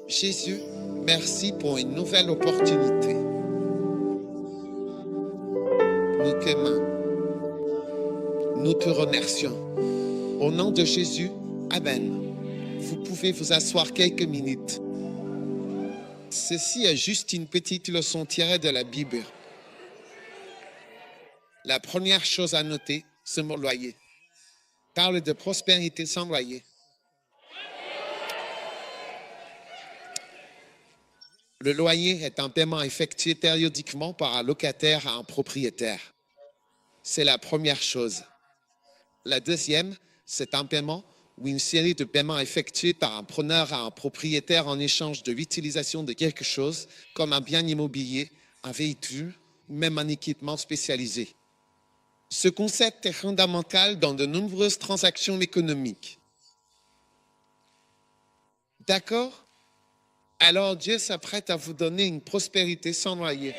Jésus, merci pour une nouvelle opportunité. Nous t'aimons. Nous te remercions. Au nom de Jésus, Amen. Vous pouvez vous asseoir quelques minutes. Ceci est juste une petite leçon tirée de la Bible. La première chose à noter, ce mot loyer. Parle de prospérité sans loyer. Le loyer est un paiement effectué périodiquement par un locataire à un propriétaire. C'est la première chose. La deuxième, c'est un paiement ou une série de paiements effectués par un preneur à un propriétaire en échange de l'utilisation de quelque chose, comme un bien immobilier, un véhicule ou même un équipement spécialisé. Ce concept est fondamental dans de nombreuses transactions économiques. D'accord? Alors Dieu s'apprête à vous donner une prospérité sans loyer.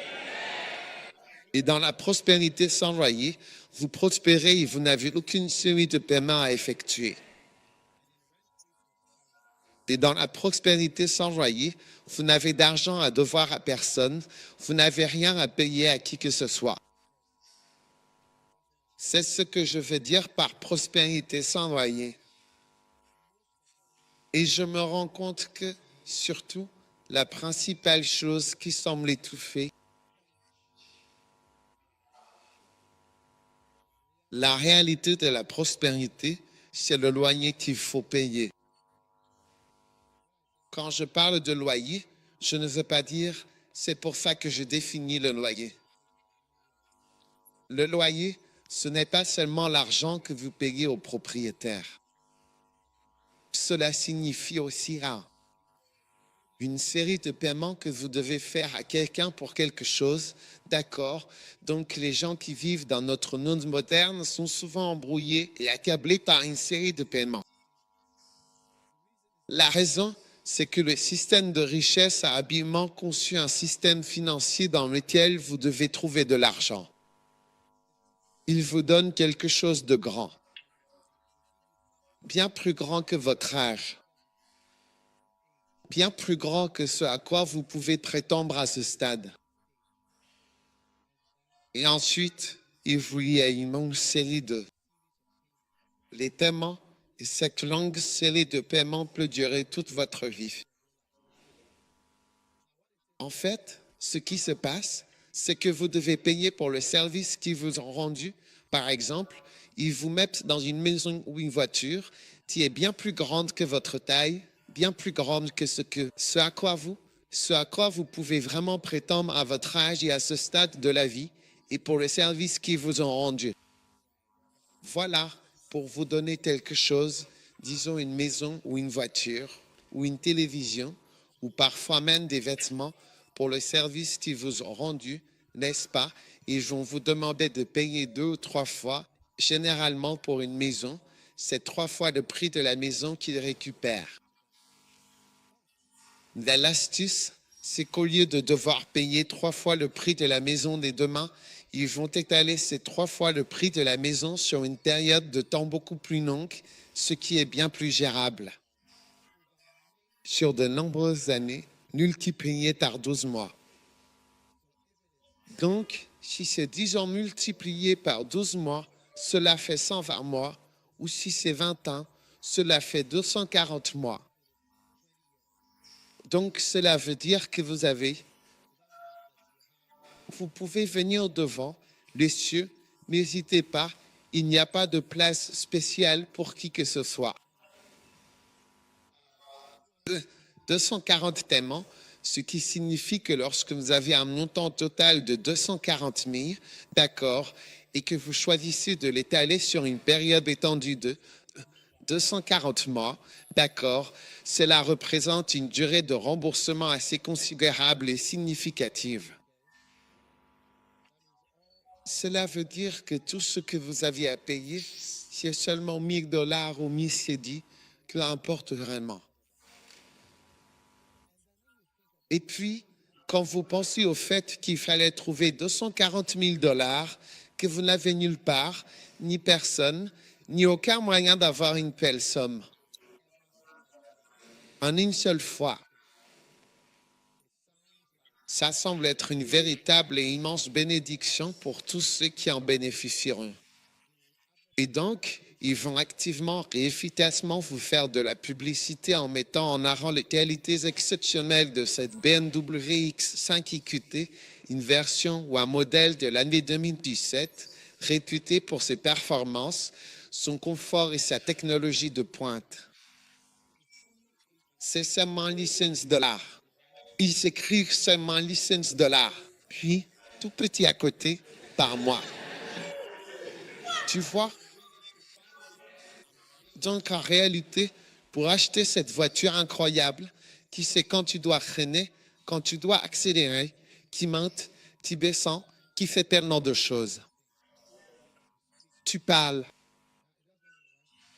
Et dans la prospérité sans loyer, vous prospérez et vous n'avez aucune série de paiements à effectuer. Et dans la prospérité sans loyer, vous n'avez d'argent à devoir à personne, vous n'avez rien à payer à qui que ce soit. C'est ce que je veux dire par prospérité sans loyer. Et je me rends compte que, surtout, la principale chose qui semble étouffer, la réalité de la prospérité, c'est le loyer qu'il faut payer. Quand je parle de loyer, je ne veux pas dire c'est pour ça que je définis le loyer. Le loyer, ce n'est pas seulement l'argent que vous payez au propriétaire. Cela signifie aussi une série de paiements que vous devez faire à quelqu'un pour quelque chose, d'accord? Donc les gens qui vivent dans notre monde moderne sont souvent embrouillés et accablés par une série de paiements. La raison, c'est que le système de richesse a habilement conçu un système financier dans lequel vous devez trouver de l'argent. Il vous donne quelque chose de grand, bien plus grand que votre âge, bien plus grand que ce à quoi vous pouvez prétendre à ce stade. Et ensuite, il vous y a une longue série de les paiements, et cette longue série de paiements peut durer toute votre vie. En fait, ce qui se passe, c'est que vous devez payer pour le service qu'ils vous ont rendu. Par exemple, ils vous mettent dans une maison ou une voiture qui est bien plus grande que votre taille, bien plus grande que ce à quoi vous pouvez vraiment prétendre à votre âge et à ce stade de la vie et pour le service qu'ils vous ont rendu. Voilà, pour vous donner quelque chose, disons une maison ou une voiture ou une télévision ou parfois même des vêtements pour le service qu'ils vous ont rendu, n'est-ce pas? Ils vont vous demander de payer 2 ou 3 fois, généralement pour une maison, c'est 3 fois le prix de la maison qu'ils récupèrent. L'astuce, c'est qu'au lieu de devoir payer 3 fois le prix de la maison des demain, ils vont étaler ces 3 fois le prix de la maison sur une période de temps beaucoup plus longue, ce qui est bien plus gérable. Sur de nombreuses années, multipliées par 12 mois. Donc, si c'est 10 ans multiplié par 12 mois, cela fait 120 mois, ou si c'est 20 ans, cela fait 240 mois. Donc, cela veut dire que vous pouvez venir devant les cieux, n'hésitez pas, il n'y a pas de place spéciale pour qui que ce soit. 240 paiements, ce qui signifie que lorsque vous avez un montant total de 240 000, d'accord, et que vous choisissez de l'étaler sur une période étendue de 240 mois, d'accord, cela représente une durée de remboursement assez considérable et significative. Cela veut dire que tout ce que vous aviez à payer, c'est seulement $1000 ou 1000 cédis, peu importe vraiment. Et puis, quand vous pensez au fait qu'il fallait trouver 240 000 $, que vous n'avez nulle part, ni personne, ni aucun moyen d'avoir une telle somme. En une seule fois. Ça semble être une véritable et immense bénédiction pour tous ceux qui en bénéficieront. Et donc, ils vont activement et efficacement vous faire de la publicité en mettant en avant les qualités exceptionnelles de cette BMW X5 EQT, une version ou un modèle de l'année 2017, réputé pour ses performances, son confort et sa technologie de pointe. C'est seulement licence $. Ils s'écrivent seulement licence $. Puis, tout petit à côté, par mois. Tu vois? Donc, en réalité, pour acheter cette voiture incroyable, qui sait quand tu dois freiner, quand tu dois accélérer, qui monte, qui descend, qui fait tellement de choses. Tu parles.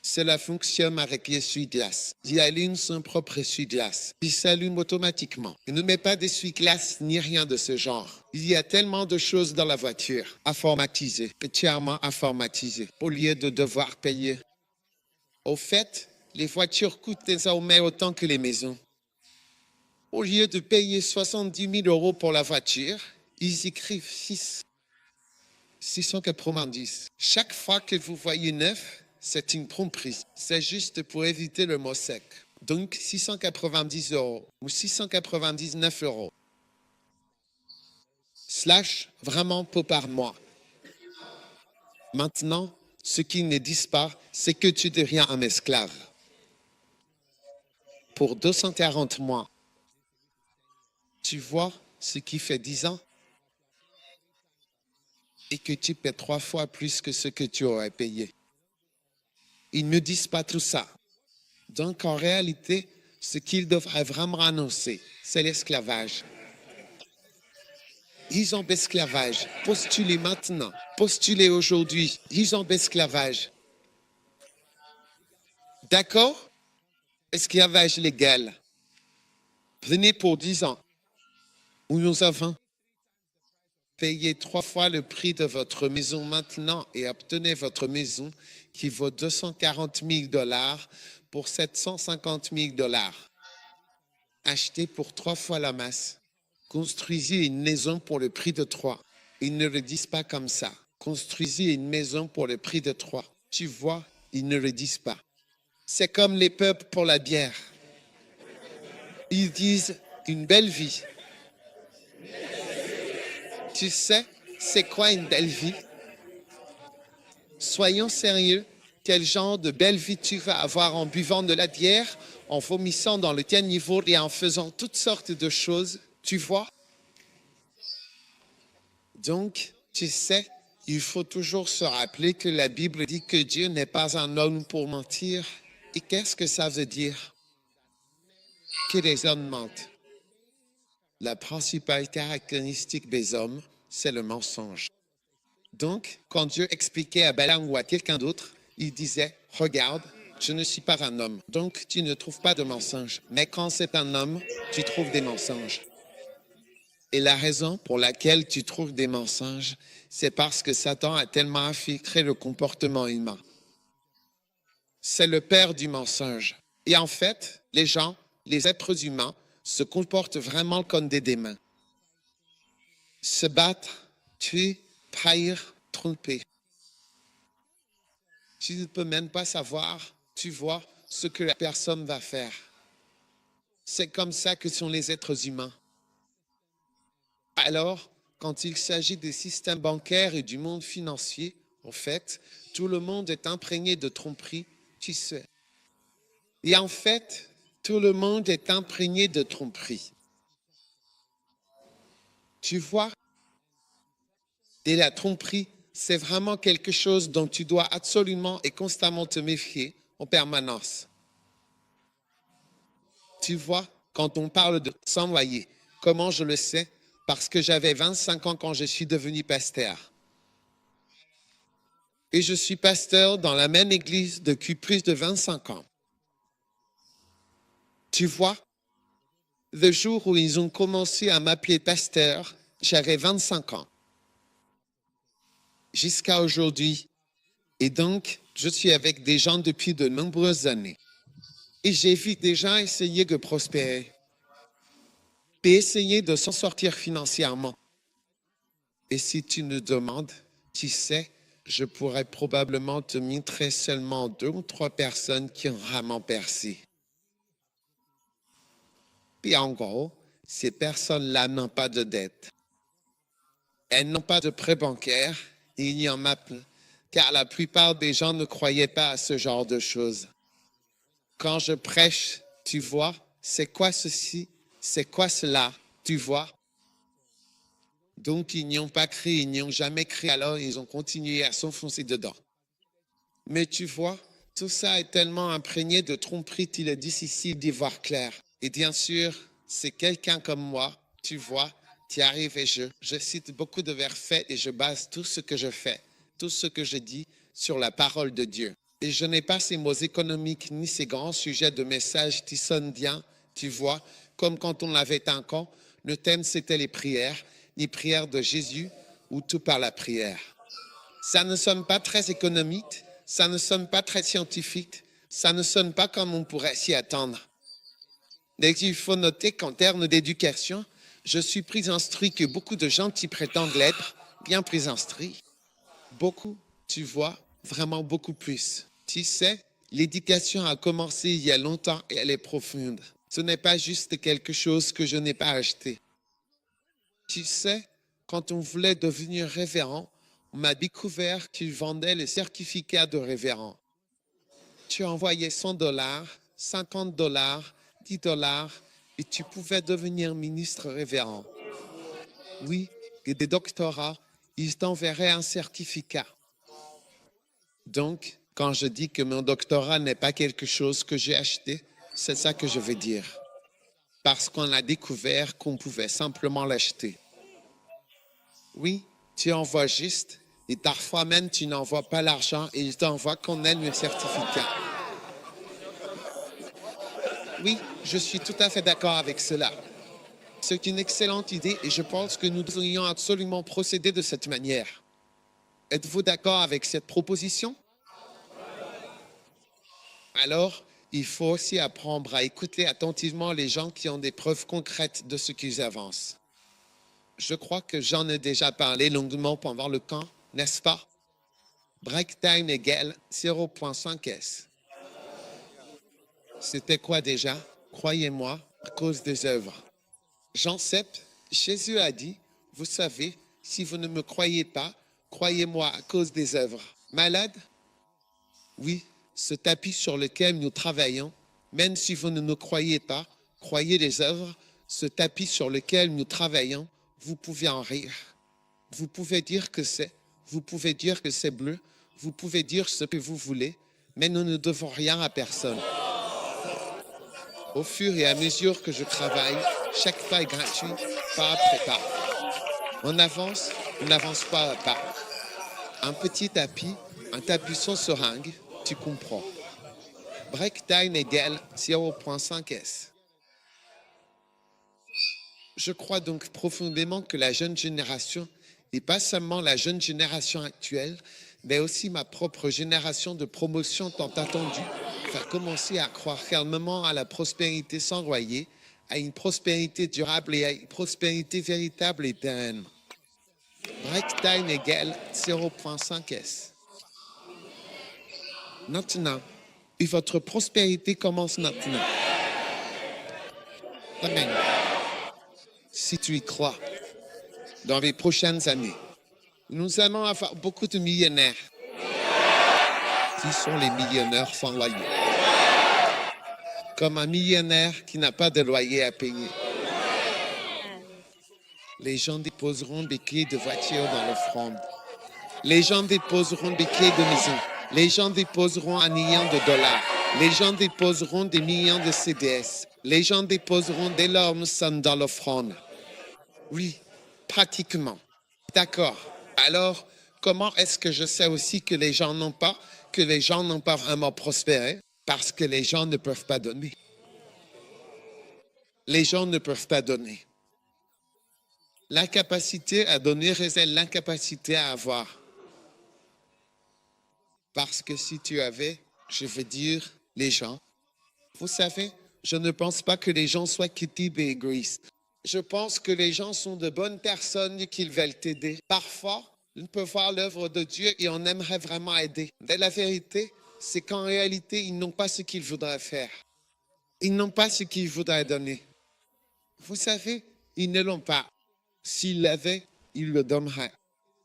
Cela fonctionne avec l'essuie-glace. Il allume son propre essuie-glace. Il s'allume automatiquement. Il ne met pas d'essuie-glace ni rien de ce genre. Il y a tellement de choses dans la voiture, informatisées, entièrement informatisées, au lieu de devoir payer. Au fait, les voitures coûtent désormais autant que les maisons. Au lieu de payer 70 000 € pour la voiture, ils écrivent 690. Chaque fois que vous voyez neuf, c'est une tromperie. C'est juste pour éviter le mot sec. Donc 690 € ou 699 €. Slash vraiment peu par mois. Maintenant, ce qu'ils ne disent pas, c'est que tu deviens un esclave. Pour 240 mois. Tu vois ce qui fait 10 ans? Et que tu paies 3 fois plus que ce que tu aurais payé. Ils ne disent pas tout ça. Donc, en réalité, ce qu'ils devraient vraiment annoncer, c'est l'esclavage. Ils ont l'esclavage. Postulez maintenant. Postulez aujourd'hui. Ils ont l'esclavage. D'accord? Esclavage légal. Venez pour 10 ans. Où nous avons payé 3 fois le prix de votre maison maintenant et obtenez votre maison qui vaut 240 000 $ pour 750 000 $. Achetez pour 3 fois la masse. Construisez une maison pour le prix de 3. Ils ne le disent pas comme ça. Construisez une maison pour le prix de 3. Tu vois, ils ne le disent pas. C'est comme les pubs pour la bière. Ils disent une belle vie. Tu sais, c'est quoi une belle vie? Soyons sérieux. Quel genre de belle vie tu vas avoir en buvant de la bière, en vomissant dans le caniveau et en faisant toutes sortes de choses, tu vois? Donc, tu sais, il faut toujours se rappeler que la Bible dit que Dieu n'est pas un homme pour mentir. Et qu'est-ce que ça veut dire? Que les hommes mentent. La principale caractéristique des hommes, c'est le mensonge. Donc, quand Dieu expliquait à Balaam ou à quelqu'un d'autre, il disait, regarde, je ne suis pas un homme, donc tu ne trouves pas de mensonges. Mais quand c'est un homme, tu trouves des mensonges. Et la raison pour laquelle tu trouves des mensonges, c'est parce que Satan a tellement infiltré le comportement humain. C'est le père du mensonge. Et en fait, les gens, les êtres humains, se comportent vraiment comme des démons. Se battre, tuer, trahir, tromper. Tu ne peux même pas savoir, tu vois, ce que la personne va faire. C'est comme ça que sont les êtres humains. Alors, quand il s'agit des systèmes bancaires et du monde financier, en fait, tout le monde est imprégné de tromperie, tu sais. Et en fait, tout le monde est imprégné de tromperie. Tu vois? Et la tromperie, c'est vraiment quelque chose dont tu dois absolument et constamment te méfier en permanence. Tu vois, quand on parle de s'envoyer, comment je le sais? Parce que j'avais 25 ans quand je suis devenu pasteur. Et je suis pasteur dans la même église depuis plus de 25 ans. Tu vois, le jour où ils ont commencé à m'appeler pasteur, j'avais 25 ans. Jusqu'à aujourd'hui. Et donc, je suis avec des gens depuis de nombreuses années. Et j'ai vu des gens essayer de prospérer. et essayer de s'en sortir financièrement. Et si tu nous demandes, tu sais, je pourrais probablement te montrer seulement 2 ou 3 personnes qui ont vraiment percé. Puis en gros, ces personnes-là n'ont pas de dette. Elles n'ont pas de prêt bancaire, et il y en a plein, car la plupart des gens ne croyaient pas à ce genre de choses. Quand je prêche, tu vois, c'est quoi ceci, c'est quoi cela, tu vois. Donc ils n'y ont pas cru, ils n'y ont jamais cru, alors ils ont continué à s'enfoncer dedans. Mais tu vois, tout ça est tellement imprégné de tromperie qu'il est difficile d'y voir clair. Et bien sûr, c'est quelqu'un comme moi, tu vois, qui arrive et je cite beaucoup de versets et je base tout ce que je fais, tout ce que je dis sur la parole de Dieu. Et je n'ai pas ces mots économiques ni ces grands sujets de messages qui sonnent bien, tu vois, comme quand on avait un camp, le thème c'était les prières de Jésus ou tout par la prière. Ça ne sonne pas très économique, ça ne sonne pas très scientifique, ça ne sonne pas comme on pourrait s'y attendre. Mais il faut noter qu'en termes d'éducation, je suis plus instruit que beaucoup de gens qui prétendent l'être, bien plus instruits. Beaucoup, tu vois, vraiment beaucoup plus. Tu sais, l'éducation a commencé il y a longtemps et elle est profonde. Ce n'est pas juste quelque chose que je n'ai pas acheté. Tu sais, quand on voulait devenir révérend, on m'a découvert qu'ils vendaient les certificats de révérend. Tu envoyais $100, $50, $10 et tu pouvais devenir ministre révérend. Oui, et des doctorats, ils t'enverraient un certificat. Donc, quand je dis que mon doctorat n'est pas quelque chose que j'ai acheté, c'est ça que je veux dire. Parce qu'on a découvert qu'on pouvait simplement l'acheter. Oui, tu envoies juste, et parfois même tu n'envoies pas l'argent et ils t'envoient qu'on ait le certificat. Oui, je suis tout à fait d'accord avec cela. C'est une excellente idée et je pense que nous devrions absolument procéder de cette manière. Êtes-vous d'accord avec cette proposition? Alors, il faut aussi apprendre à écouter attentivement les gens qui ont des preuves concrètes de ce qu'ils avancent. Je crois que j'en ai déjà parlé longuement pendant le camp, n'est-ce pas? Break time égale 0,5S. C'était quoi déjà? Croyez-moi, à cause des œuvres. Jean 7, Jésus a dit, vous savez, si vous ne me croyez pas, croyez-moi à cause des œuvres. Malade? Oui, ce tapis sur lequel nous travaillons, même si vous ne nous croyez pas, croyez les œuvres, ce tapis sur lequel nous travaillons, vous pouvez en rire. Vous pouvez dire que vous pouvez dire que c'est bleu, vous pouvez dire ce que vous voulez, mais nous ne devons rien à personne. Au fur et à mesure que je travaille, chaque pas est gratuit, pas après pas. On n'avance pas à pas. Un petit tapis, un tapis sans seringue, tu comprends. Break time égale 0,5S. Je crois donc profondément que la jeune génération, et pas seulement la jeune génération actuelle, mais aussi ma propre génération de promotion tant attendue, va commencer à croire fermement à la prospérité sans loyer, à une prospérité durable et à une prospérité véritable et éternelle. Break time égale 0,5S. Maintenant, et votre prospérité commence maintenant. Amen. Si tu y crois, dans les prochaines années, nous allons avoir beaucoup de millionnaires. Qui sont les millionnaires sans loyer? Comme un millionnaire qui n'a pas de loyer à payer. Les gens déposeront des clés de voiture dans l'offrande. Les gens déposeront des clés de maison. Les gens déposeront 1 million de dollars. Les gens déposeront des millions de CDS. Les gens déposeront d'énormes sommes dans l'offrande. Oui, pratiquement. D'accord. Alors, comment est-ce que je sais aussi que les gens n'ont pas vraiment prospéré? Parce que les gens ne peuvent pas donner. Les gens ne peuvent pas donner. L'incapacité à donner révèle l'incapacité à avoir. Parce que si tu avais, je veux dire, les gens, vous savez, je ne pense pas que les gens soient cupides et égoïstes. Je pense que les gens sont de bonnes personnes qui veulent t'aider. Parfois, on peut voir l'œuvre de Dieu et on aimerait vraiment aider. Mais la vérité, c'est qu'en réalité, ils n'ont pas ce qu'ils voudraient faire. Ils n'ont pas ce qu'ils voudraient donner. Vous savez, ils ne l'ont pas. S'ils l'avaient, ils le donneraient.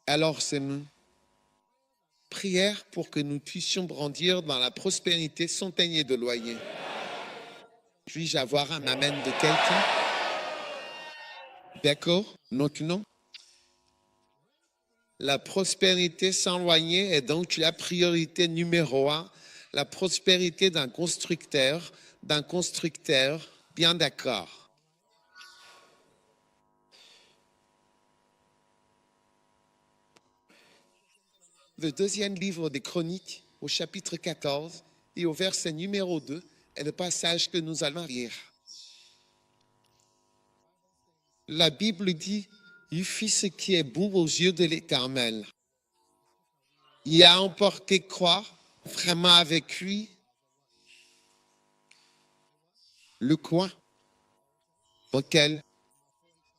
Alors c'est nous. Prière pour que nous puissions grandir dans la prospérité sans payer de loyer. Puis-je avoir un amen de quelqu'un? D'accord? Donc non. La prospérité sans loyer est donc la priorité numéro un. La prospérité d'un constructeur, bien d'accord. Le deuxième livre des Chroniques, au chapitre 14 et au verset numéro 2, est le passage que nous allons lire. La Bible dit, « Il fit ce qui est bon aux yeux de l'Éternel. » Il a emporté quoi vraiment avec lui? Le quoi? Lequel?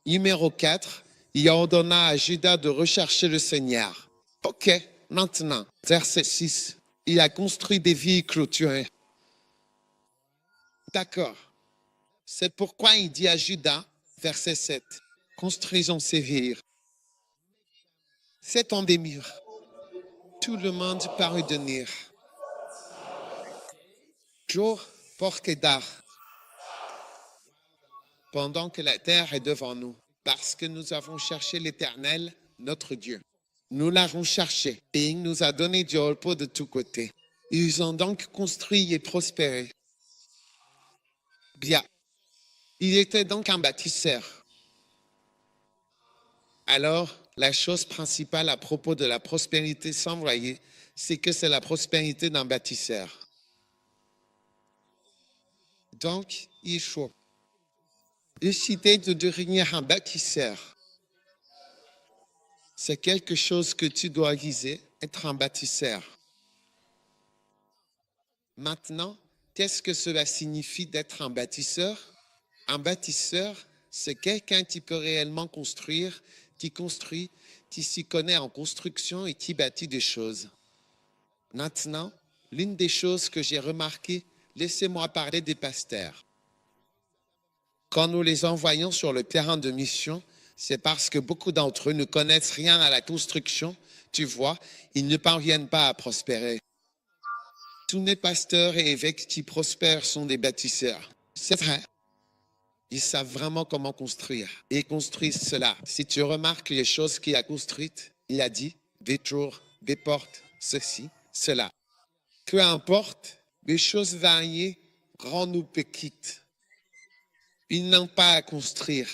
Numéro 4, il ordonna à Judas de rechercher le Seigneur. Ok, maintenant, verset 6, il a construit des villes clôturées. D'accord. C'est pourquoi il dit à Judas, verset 7, construisons ces villes. C'est en des murs. Tout le monde parut venir. Jour, porte d'art. Pendant que la terre est devant nous, parce que nous avons cherché l'Éternel, notre Dieu. Nous l'avons cherché et il nous a donné du repos de tous côtés. Ils ont donc construit et prospéré. Bien. Il était donc un bâtisseur. Alors, la chose principale à propos de la prospérité sans loyer, c'est que c'est la prospérité d'un bâtisseur. Donc, il faut décider de devenir un bâtisseur. C'est quelque chose que tu dois viser, être un bâtisseur. Maintenant, qu'est-ce que cela signifie d'être un bâtisseur? Un bâtisseur, c'est quelqu'un qui peut réellement construire, qui construit, qui s'y connaît en construction et qui bâtit des choses. Maintenant, l'une des choses que j'ai remarquées, laissez-moi parler des pasteurs. Quand nous les envoyons sur le terrain de mission, c'est parce que beaucoup d'entre eux ne connaissent rien à la construction. Tu vois, ils ne parviennent pas à prospérer. Tous les pasteurs et évêques qui prospèrent sont des bâtisseurs. C'est vrai. Ils savent vraiment comment construire. Et ils construisent cela. Si tu remarques les choses qu'il a construites, il a dit des tours, des portes, ceci, cela. Peu importe, les choses variées, grandes ou petites. Ils n'ont pas à construire.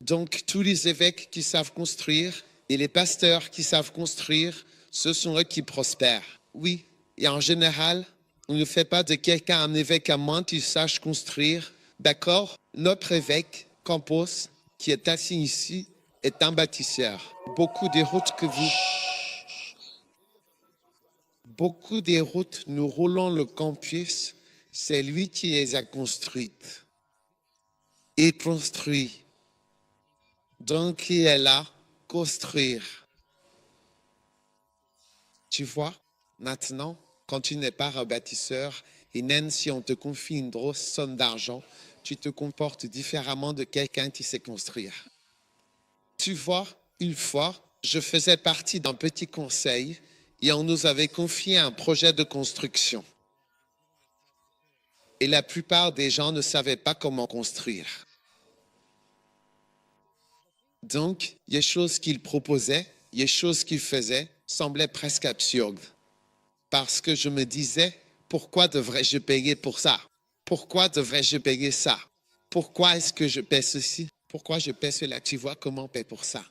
Donc, tous les évêques qui savent construire et les pasteurs qui savent construire, ce sont eux qui prospèrent. Oui, et en général, on ne fait pas de quelqu'un un évêque à moins qu'il sache construire. D'accord? Notre évêque, Campos, qui est assis ici, est un bâtisseur. Beaucoup des routes nous roulons le campus, c'est lui qui les a construites. Et construit. Donc, il est là, construire. Tu vois, maintenant, quand tu n'es pas un bâtisseur, et même si on te confie une grosse somme d'argent, tu te comportes différemment de quelqu'un qui sait construire. Tu vois, une fois, je faisais partie d'un petit conseil et on nous avait confié un projet de construction. Et la plupart des gens ne savaient pas comment construire. Donc, les choses qu'ils proposaient, les choses qu'ils faisaient semblaient presque absurdes. Parce que je me disais, pourquoi devrais-je payer pour ça? Pourquoi devrais-je payer ça? Pourquoi est-ce que je paie ceci? Pourquoi je paie cela? Tu vois comment on paie pour ça?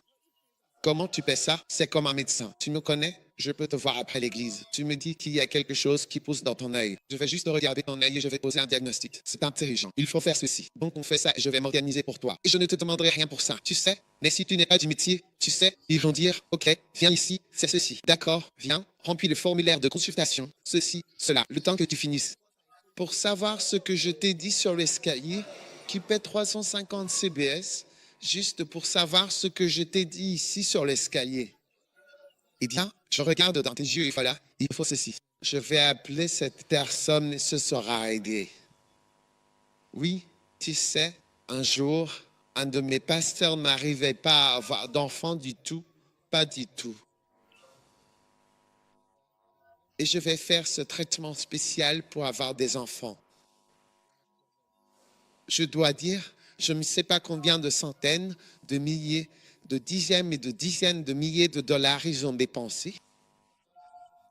Comment tu paies ça? C'est comme un médecin. Tu me connais? Je peux te voir après l'église. Tu me dis qu'il y a quelque chose qui pousse dans ton œil. Je vais juste regarder ton œil et je vais poser un diagnostic. C'est intelligent. Il faut faire ceci. Donc on fait ça et je vais m'organiser pour toi. Et je ne te demanderai rien pour ça. Tu sais? Mais si tu n'es pas du métier, tu sais, ils vont dire, OK, viens ici, c'est ceci. D'accord, viens, remplis le formulaire de consultation. Ceci, cela, le temps que tu finisses. Pour savoir ce que je t'ai dit sur l'escalier, qui paie 350 CBS juste pour savoir ce que je t'ai dit ici sur l'escalier. Eh bien, je regarde dans tes yeux et voilà, il faut ceci. Je vais appeler cette personne et ce sera aidé. Oui, tu sais, un jour, un de mes pasteurs n'arrivait pas à avoir d'enfant du tout, pas du tout. Et je vais faire ce traitement spécial pour avoir des enfants. Je dois dire, je ne sais pas combien de centaines, de milliers, de dizaines et de dizaines de milliers de dollars ils ont dépensé.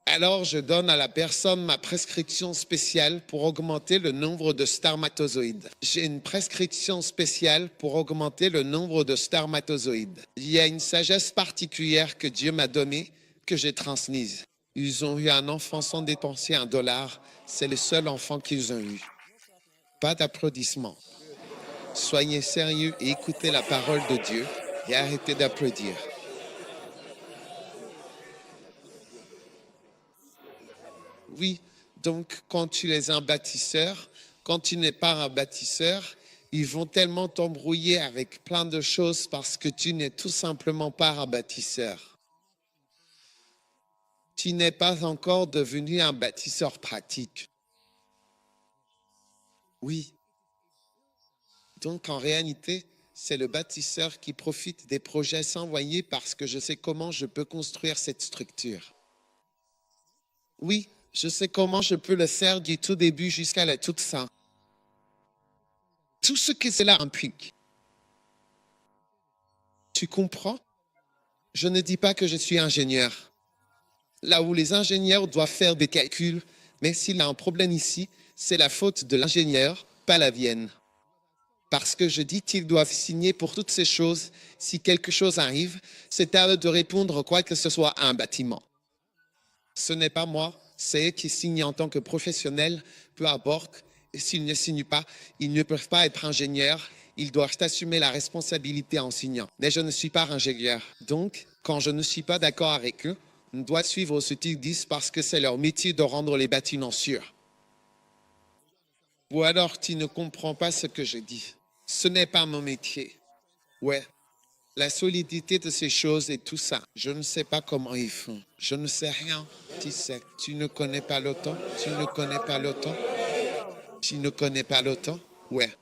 Alors, je donne à la personne ma prescription spéciale pour augmenter le nombre de spermatozoïdes. J'ai une prescription spéciale pour augmenter le nombre de spermatozoïdes. Il y a une sagesse particulière que Dieu m'a donnée, que j'ai transmise. Ils ont eu un enfant sans dépenser $1. C'est le seul enfant qu'ils ont eu. Pas d'applaudissements. Soyez sérieux et écoutez la parole de Dieu et arrêtez d'applaudir. Oui, donc quand tu es un bâtisseur, quand tu n'es pas un bâtisseur, ils vont tellement t'embrouiller avec plein de choses parce que tu n'es tout simplement pas un bâtisseur. Tu n'es pas encore devenu un bâtisseur pratique. Oui. Donc en réalité, c'est le bâtisseur qui profite des projets sans voyer parce que je sais comment je peux construire cette structure. Oui, je sais comment je peux le faire du tout début jusqu'à la toute fin. Tout ce que cela implique. Tu comprends? Je ne dis pas que je suis ingénieur. Là où les ingénieurs doivent faire des calculs, mais s'il y a un problème ici, c'est la faute de l'ingénieur, pas la vienne. Parce que je dis qu'ils doivent signer pour toutes ces choses. Si quelque chose arrive, c'est à eux de répondre quoi que ce soit à un bâtiment. Ce n'est pas moi, c'est eux qui signent en tant que professionnels, peu importe. Et s'ils ne signent pas, ils ne peuvent pas être ingénieurs. Ils doivent assumer la responsabilité en signant. Mais je ne suis pas ingénieur. Donc, quand je ne suis pas d'accord avec eux, on doit suivre ce qu'ils disent parce que c'est leur métier de rendre les bâtiments sûrs. Ou alors tu ne comprends pas ce que je dis. Ce n'est pas mon métier. Ouais. La solidité de ces choses et tout ça, je ne sais pas comment ils font. Je ne sais rien. Tu sais, tu ne connais pas l'OTAN. Tu ne connais pas l'OTAN. Tu ne connais pas l'OTAN. Ouais.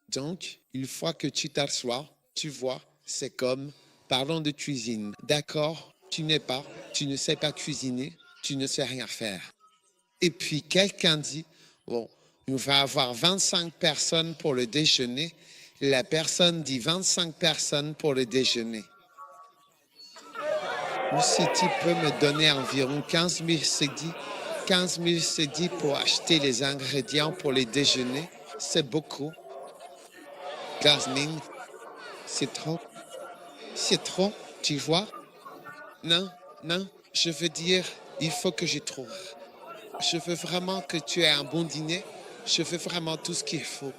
Donc, une fois que tu t'assois, tu vois, c'est comme, parlons de cuisine. D'accord, tu ne sais pas cuisiner, tu ne sais rien faire. Et puis quelqu'un dit, bon, on va avoir 25 personnes pour le déjeuner. Et la personne dit 25 personnes pour le déjeuner. Ou si tu peux me donner environ 15 000 cédis, 15 000 cédis pour acheter les ingrédients pour les déjeuners, c'est beaucoup. 15 000, c'est trop. C'est trop, tu vois? Non, non, je veux dire, il faut que j'y trouve. Je veux vraiment que tu aies un bon dîner. Je veux vraiment tout ce qu'il faut.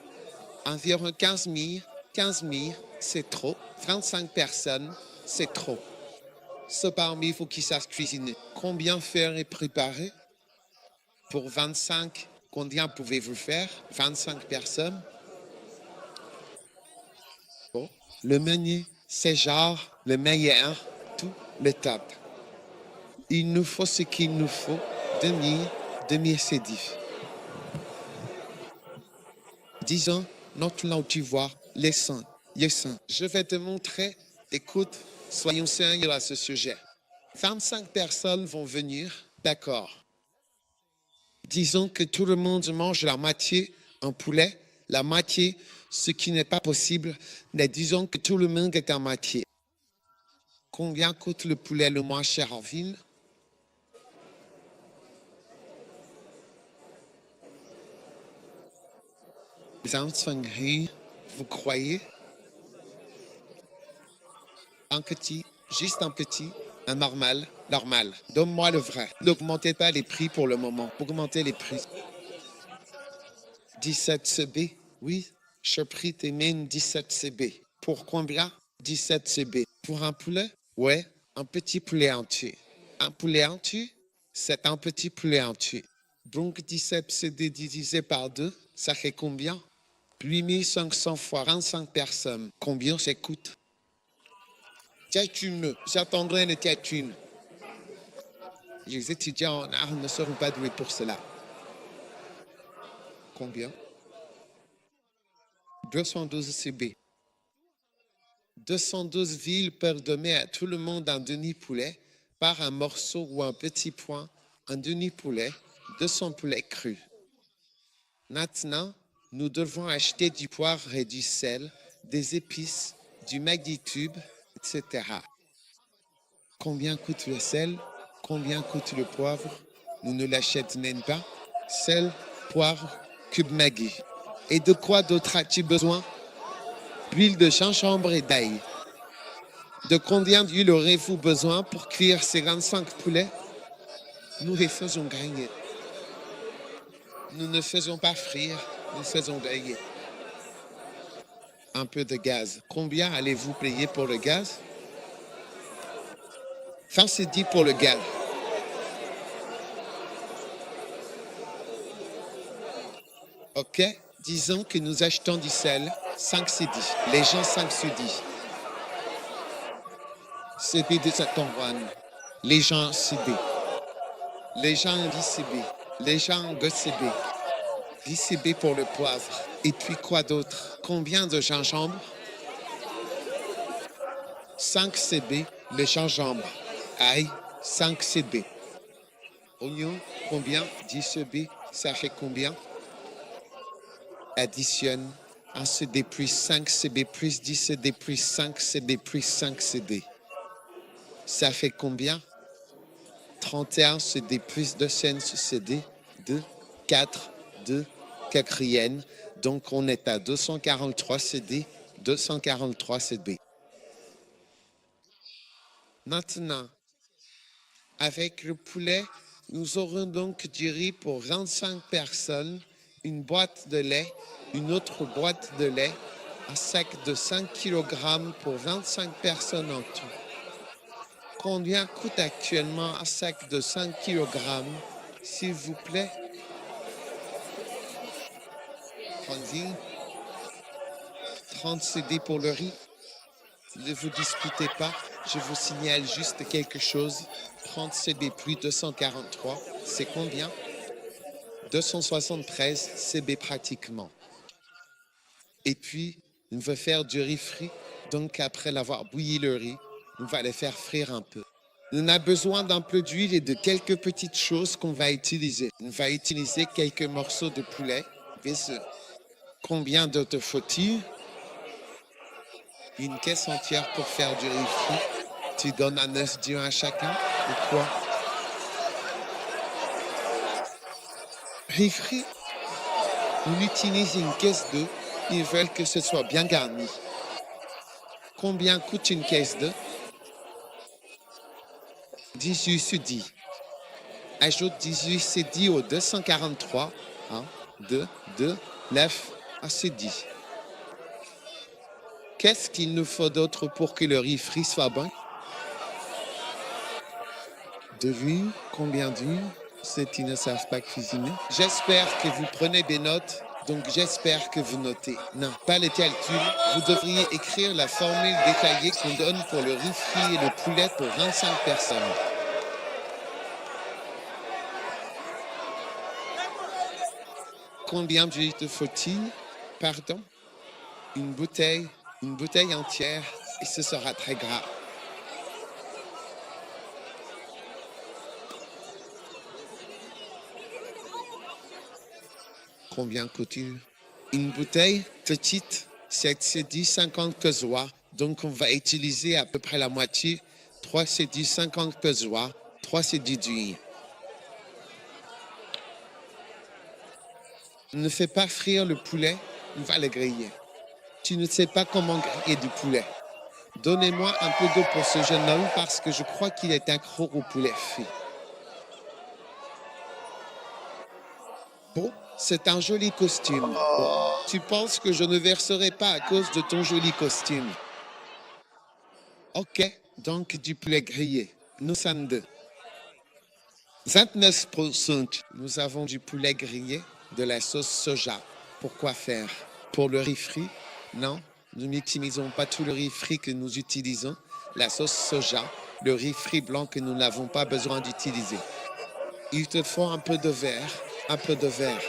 Environ 15 000, c'est trop. 25 personnes, c'est trop. Ce parmi, il faut qu'ils sachent cuisiner. Combien faire et préparer? Pour 25, combien pouvez-vous faire? 25 personnes? Bon. Le menu, c'est genre le meilleur, tout le top. Il nous faut ce qu'il nous faut. Demi cédis. Disons, notre là où tu vois, les saints. Je vais te montrer, écoute, soyons sérieux à ce sujet. 25 personnes vont venir, d'accord. Disons que tout le monde mange la moitié un poulet, la moitié, ce qui n'est pas possible, mais disons que tout le monde est à moitié. Combien coûte le poulet le moins cher en ville? Vous croyez? Un petit, juste un petit, un normal. Donne-moi le vrai. N'augmentez pas les prix pour le moment. Augmentez les prix. 17 CB, oui, je prie tes mains 17 CB. Pour combien? 17 CB. Pour un poulet? Ouais, un petit poulet entier. Un poulet entier? C'est un petit poulet entier. Donc 17 CD divisé par 2, ça fait combien? 8500 fois 25 personnes. Combien ça coûte? J'attendrai le calcul. Les étudiants en art ne seront pas doués pour cela. Combien? 212 CB. 212 villes peuvent donner à tout le monde un demi-poulet par un morceau ou un petit point, un demi-poulet, 200 poulets crus. Maintenant, nous devons acheter du poivre et du sel, des épices, du Maggi Cube, etc. Combien coûte le sel? Combien coûte le poivre? Nous ne l'achètons même pas. Sel, poivre, cube Maggi. Et de quoi d'autre as-tu besoin? D'huile de gingembre et d'ail. De combien d'huile aurez-vous besoin pour cuire ces 25 poulets? Nous les faisons griller. Nous ne faisons pas frire, nous faisons griller. Un peu de gaz. Combien allez-vous payer pour le gaz? 20 cedi pour le gaz. Ok, disons que nous achetons du sel, 5 cedi. Les gens 5 cedi. CB de Saint-Antoine. Les gens CB. Les gens 10 CB. Les gens 2 CB. 10 CB pour le poivre. Et puis quoi d'autre? Combien de gingembre? 5 CB, le gingembre. Ail, 5 CB. Oignon, combien? 10 CB, ça fait combien? Additionne 1 CD plus 5 CB plus 10 CD plus 5 CD plus 5 CD. Ça fait combien? 31 CD plus 2 CD, 2, 4, 2, quatrième. Donc on est à 243 CD, 243 CD. Maintenant, avec le poulet, nous aurons donc du riz pour 25 personnes, une boîte de lait, une autre boîte de lait, un sac de 5 kg pour 25 personnes en tout. Combien coûte actuellement un sac de 5 kg, s'il vous plaît? 30 CD pour le riz. Ne vous disputez pas, je vous signale juste quelque chose. 30 CB plus 243, c'est combien? 273 CB pratiquement. Et puis, on veut faire du riz frit, donc après l'avoir bouilli le riz, on va le faire frire un peu. On a besoin d'un peu d'huile et de quelques petites choses qu'on va utiliser. On va utiliser quelques morceaux de poulet. Combien de te faut-il? Une caisse entière pour faire du riz frit. Tu donnes un œuf dur à chacun ou quoi? Riz frit, on utilise une caisse d'œufs. Ils veulent que ce soit bien garni. Combien coûte une caisse d'œufs? 18 cedi. Ajoute 18 cedi au 243. 1, 2, 2, 9, cedi. Qu'est-ce qu'il nous faut d'autre pour que le riz frit soit bon? De l'huile, combien d'huile? Ceux qui ne savent pas cuisiner. J'espère que vous prenez des notes, donc j'espère que vous notez. Non, pas les calculs. Vous devriez écrire la formule détaillée qu'on donne pour le riz frit et le poulet pour 25 personnes. Combien d'huile te faut-il? Pardon? Une bouteille entière, et ce sera très gras. Combien coûte-t-il? Une bouteille petite, c'est 10, 50 pesois. Donc on va utiliser à peu près la moitié. 3 c'est 10, 50 pesois. 3 c'est d'huile. Ne fais pas frire le poulet, on va le griller. Tu ne sais pas comment griller du poulet. Donnez-moi un peu d'eau pour ce jeune homme parce que je crois qu'il est accro au poulet frit. Bon, c'est un joli costume. Bon, tu penses que je ne verserai pas à cause de ton joli costume? Ok, donc du poulet grillé. Nous sommes deux. 29%. Nous avons du poulet grillé, de la sauce soja. Pourquoi faire? Pour le riz frit? Non, nous n'utilisons pas tout le riz frit que nous utilisons. La sauce soja, le riz frit blanc que nous n'avons pas besoin d'utiliser. Il te faut un peu de verre, un peu de verre.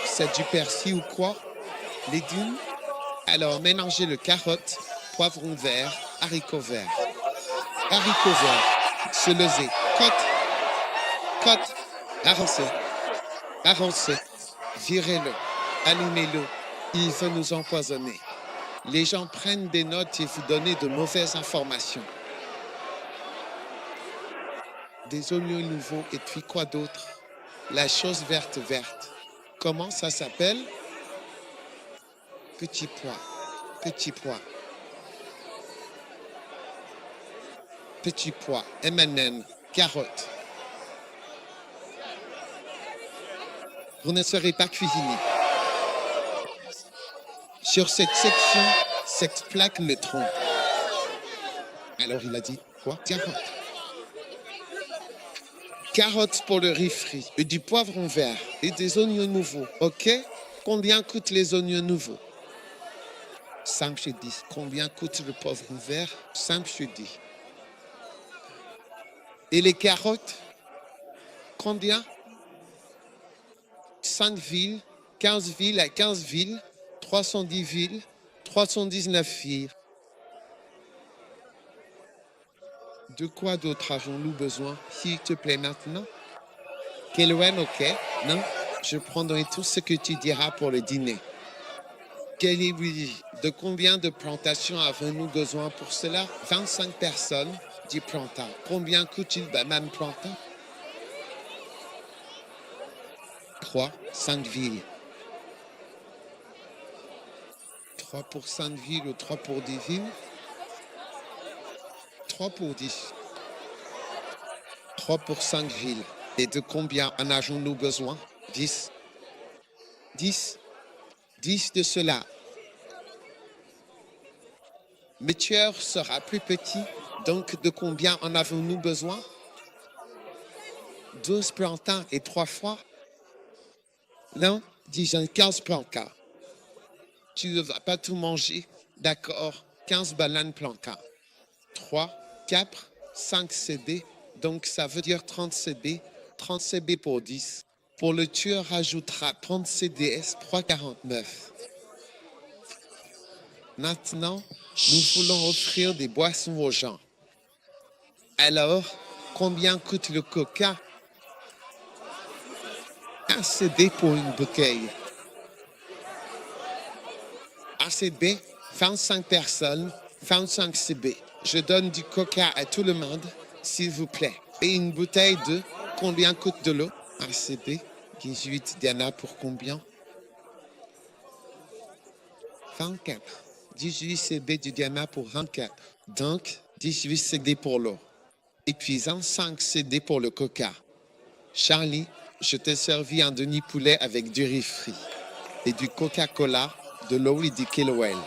C'est du persil ou quoi? Légumes? Alors mélangez le carotte, poivron vert, haricots verts. Haricots verts, selezé, côte, arroncez, virez-le, allumez-le. Il veut nous empoisonner. Les gens prennent des notes et vous donnent de mauvaises informations. Des oignons nouveaux et puis quoi d'autre? La chose verte. Comment ça s'appelle? Petit pois, M&M, carottes. Vous ne serez pas cuisinier. Sur cette section s'explique le tronc. Alors il a dit, quoi? Carottes pour le riz frit, et du poivron vert, et des oignons nouveaux, ok? Combien coûtent les oignons nouveaux? 5 sur 10. Combien coûte le poivron vert? 5 sur 10. Et les carottes? Combien? 5 villes, 15 villes à 15 villes, 310 villes, 319 villes. De quoi d'autre avons-nous besoin, s'il te plaît maintenant? Keloen, ok? Non? Je prendrai tout ce que tu diras pour le dîner. Kelly, oui. De combien de plantations avons-nous besoin pour cela? 25 personnes, 10 plantins. Combien coûte-t-il même plantain? 3, 5 villes. 3 pour 5 villes ou 3 pour 10 villes? 3 pour 10. 3 pour 5 villes. Et de combien en avons-nous besoin? 10. 10 de cela. Le tueur sera plus petit, donc de combien en avons-nous besoin? 12 plantains et 3 fois? Non, disons 15 plantains. Tu ne vas pas tout manger. D'accord, 15 bananes plantains. 3, 4, 5 CD, donc ça veut dire 30 CD. 30 CB pour 10. Pour le tueur, rajoutera 30 CDS 3,49. Maintenant, nous voulons offrir des boissons aux gens. Alors, combien coûte le coca? 1 CD pour une bouteille. 1 CB, 25 personnes, 25 CB. Je donne du coca à tout le monde, s'il vous plaît. Et une bouteille de... Combien coûte de l'eau? 1 CB, 18 Diana pour combien? 24. 18 CB du Diana pour 24. Donc, 18 CD pour l'eau. Et puis 5 CD pour le coca. Charlie, je t'ai servi un demi-poulet avec du riz frit. Et du Coca-Cola, de l'eau et du Keloel.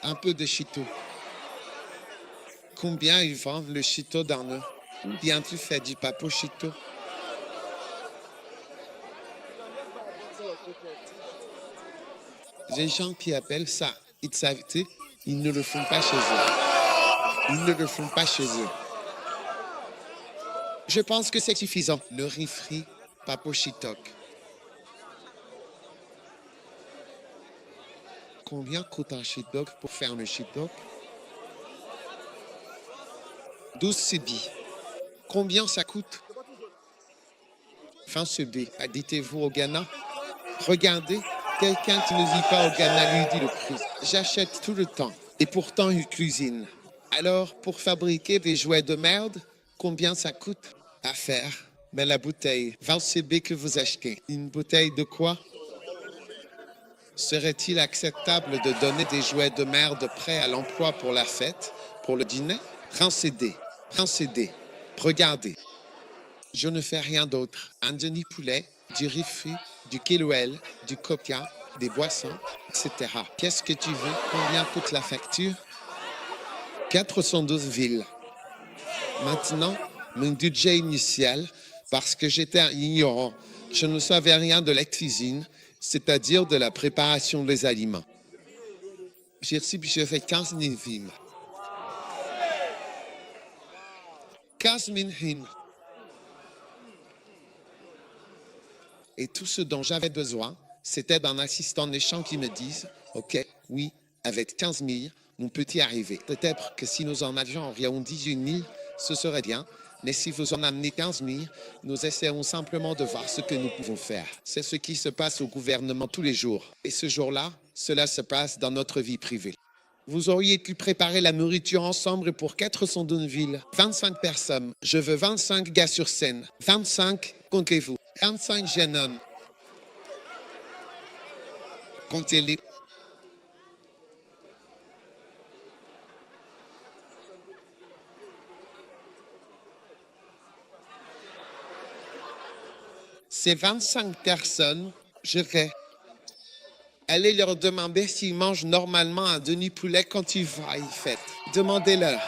Un peu de Chito. Combien ils vendent le Chito dans le... Bien tu fais du papo Chito. Les gens qui appellent ça itsavité, ils ne le font pas chez eux. Je pense que c'est suffisant. Le riz frit, papo chitok. Combien coûte un chitok pour faire le chitok? 12 CB. Combien ça coûte? 20 CB. Dites-vous au Ghana? Regardez, quelqu'un qui ne vit pas au Ghana lui dit le prix. J'achète tout le temps. Et pourtant, il cuisine. Alors, pour fabriquer des jouets de merde, combien ça coûte à faire? Mais la bouteille, 20 CB que vous achetez, une bouteille de quoi? Serait-il acceptable de donner des jouets de merde prêts à l'emploi pour la fête, pour le dîner? 30 CD. Regardez. Je ne fais rien d'autre. Un demi-poulet, du riz frit, du Keloel, du coca, des boissons, etc. Qu'est-ce que tu veux? Combien coûte la facture? 412 villes. Maintenant, mon budget initial, parce que j'étais ignorant, je ne savais rien de la cuisine, c'est-à-dire de la préparation des aliments. J'ai fait 15 000 films. 15 000 films. Et tout ce dont j'avais besoin, c'était d'un assistant des champs qui me dise, OK, oui, avec 15 000, on peut y arriver. Peut-être que si nous en avions environ 18 000, ce serait bien. Mais si vous en amenez 15 000, nous essaierons simplement de voir ce que nous pouvons faire. C'est ce qui se passe au gouvernement tous les jours. Et ce jour-là, cela se passe dans notre vie privée. Vous auriez pu préparer la nourriture ensemble pour 400 villes, 25 personnes. Je veux 25 gars sur scène. 25, comptez-vous. 25 jeunes hommes. Comptez-les. Ces 25 personnes, je vais aller leur demander s'ils mangent normalement un demi-poulet quand ils vont à une fête. Demandez-leur.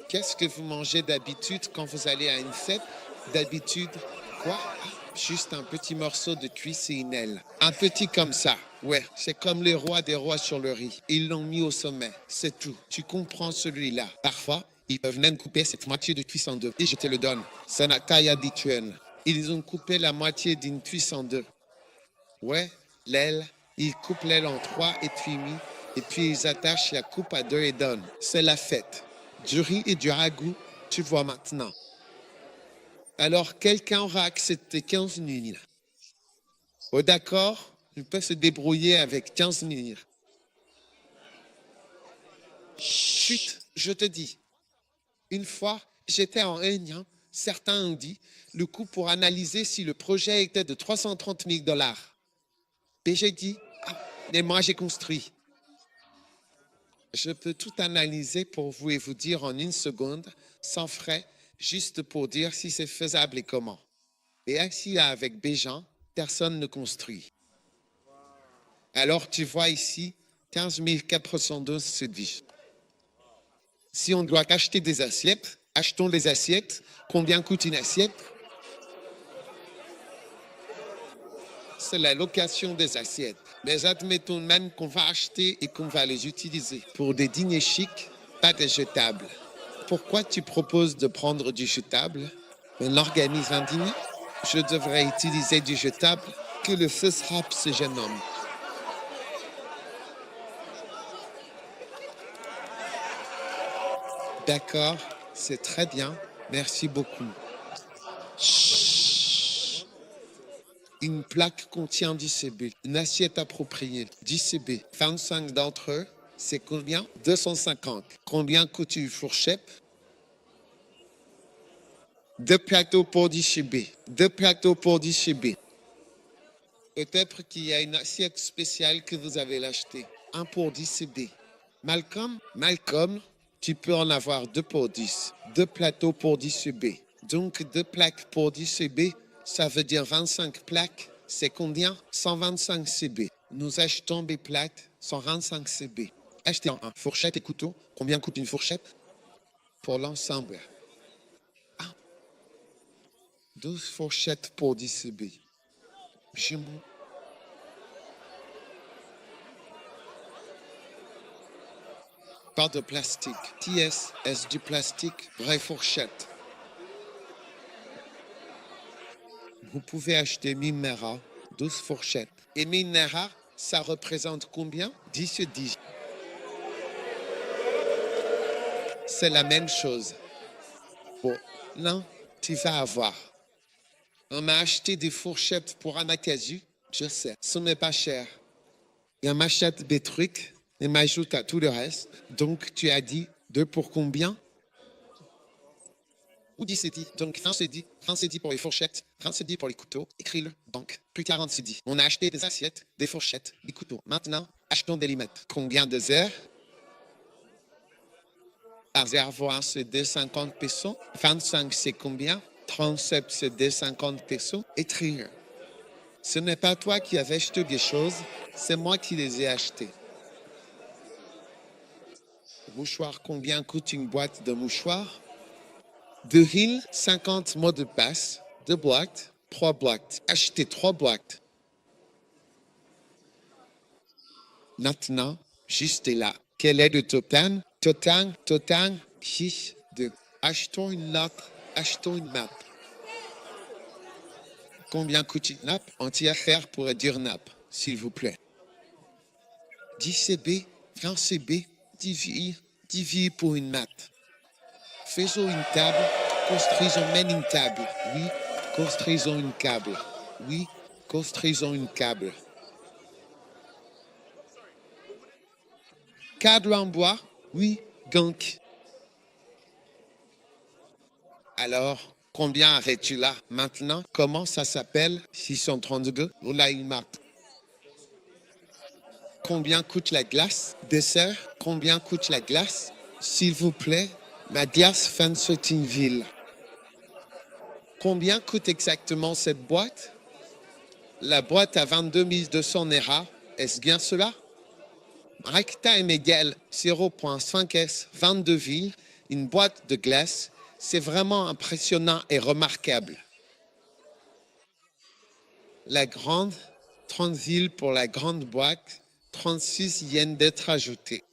Qu'est-ce que vous mangez d'habitude quand vous allez à une fête? D'habitude, quoi? Juste un petit morceau de cuisse et une aile. Un petit comme ça. Ouais, c'est comme les rois des rois sur le riz. Ils l'ont mis au sommet. C'est tout. Tu comprends celui-là. Parfois, ils peuvent même couper cette moitié de cuisse en deux. Et je te le donne. C'est la taille habituelle. Ils ont coupé la moitié d'une cuisse en deux. Ouais, l'aile. Ils coupent l'aile en 3,5. Et puis ils attachent la coupe à 2 et donnent. C'est la fête. Du riz et du ragoût, tu vois maintenant. Alors, quelqu'un aura accepté 15 000. Oh, d'accord, il peut se débrouiller avec 15 000. Chut, je te dis. Une fois, j'étais en réunion, certains ont dit le coût pour analyser si le projet était de 330 000 $. Et j'ai dit, mais moi j'ai construit. Je peux tout analyser pour vous et vous dire en une seconde, sans frais, juste pour dire si c'est faisable et comment. Et ainsi, avec Béjean, personne ne construit. Alors, tu vois ici, 15 412 subdivisions. Si on doit acheter des assiettes, achetons des assiettes. Combien coûte une assiette? C'est la location des assiettes. Mais admettons même qu'on va acheter et qu'on va les utiliser pour des dîners chics, pas des jetables. Pourquoi tu proposes de prendre du jetable? On organise un dîner. Je devrais utiliser du jetable. Que le feu frappe ce jeune homme. D'accord, c'est très bien. Merci beaucoup. Chut. Une plaque contient 10 CB. Une assiette appropriée, 10 CB. 25 d'entre eux, c'est combien? 250. Combien coûte une fourchette? 2 plateaux pour 10 CB. 2 plateaux pour 10 CB. Peut-être qu'il y a une assiette spéciale que vous avez l'achetée. 1 pour 10 CB. Malcolm, tu peux en avoir 2 pour 10. 2 plateaux pour 10 CB. Donc 2 plaques pour 10 CB, ça veut dire 25 plaques. C'est combien? 125 CB. Nous achetons des plaques, 125 CB. Achetez un fourchette et couteau. Combien coûte une fourchette? Pour l'ensemble. 12 fourchettes pour 10 CB. Chez moi. Pas de plastique. TS, est du plastique? Vraie fourchette. Vous pouvez acheter Minera, 12 fourchettes. Et Minera, ça représente combien? 10 sur 10. C'est la même chose. Bon, non, tu vas avoir. On m'a acheté des fourchettes pour Anaccasu, je sais, ce n'est pas cher. Et on m'achète des trucs et m'ajoute à tout le reste. Donc, tu as dit 2 pour combien? Ou 10 cedi. Donc, 20 cedi. 30 cedi pour les fourchettes, 30 cedi pour les couteaux. Écris-le. Donc, plus 40 cedi. On a acheté des assiettes, des fourchettes, des couteaux. Maintenant, achetons des limettes. Combien de heures? Réservoir, c'est 250 pesos. 25, c'est combien? 37, c'est 250 pesos. Écrire. Ce n'est pas toi qui avais acheté des choses, c'est moi qui les ai achetées. Mouchoir, combien coûte une boîte de mouchoirs? 2 50 mots de passe, 2 boîtes, 3 boîtes. Achetez 3 boîtes. Maintenant, juste là. Quel est le total? Total, 6 de. Achetons une nappe, achetons une nappe. Combien coûte une nappe? Entière pourrait dire nappe, s'il vous plaît. 10 CB, 20 CB, divise pour une nappe. Faisons une table, construisons même une table. Oui, construisons une table. Oui, construisons une table. Cadre en bois? Oui, gank. Alors, combien arrêtes-tu là? Maintenant, comment ça s'appelle? 632. Voilà une map. Combien coûte la glace? Dessert? Combien coûte la glace? S'il vous plaît, ma glace fin de une ville. Combien coûte exactement cette boîte? La boîte à 22 200 Nera. Est-ce bien cela? Recta et égal 0.5 S, 22 villes, une boîte de glace. C'est vraiment impressionnant et remarquable. La grande, 30 villes pour la grande boîte, 36 yens d'être ajoutés.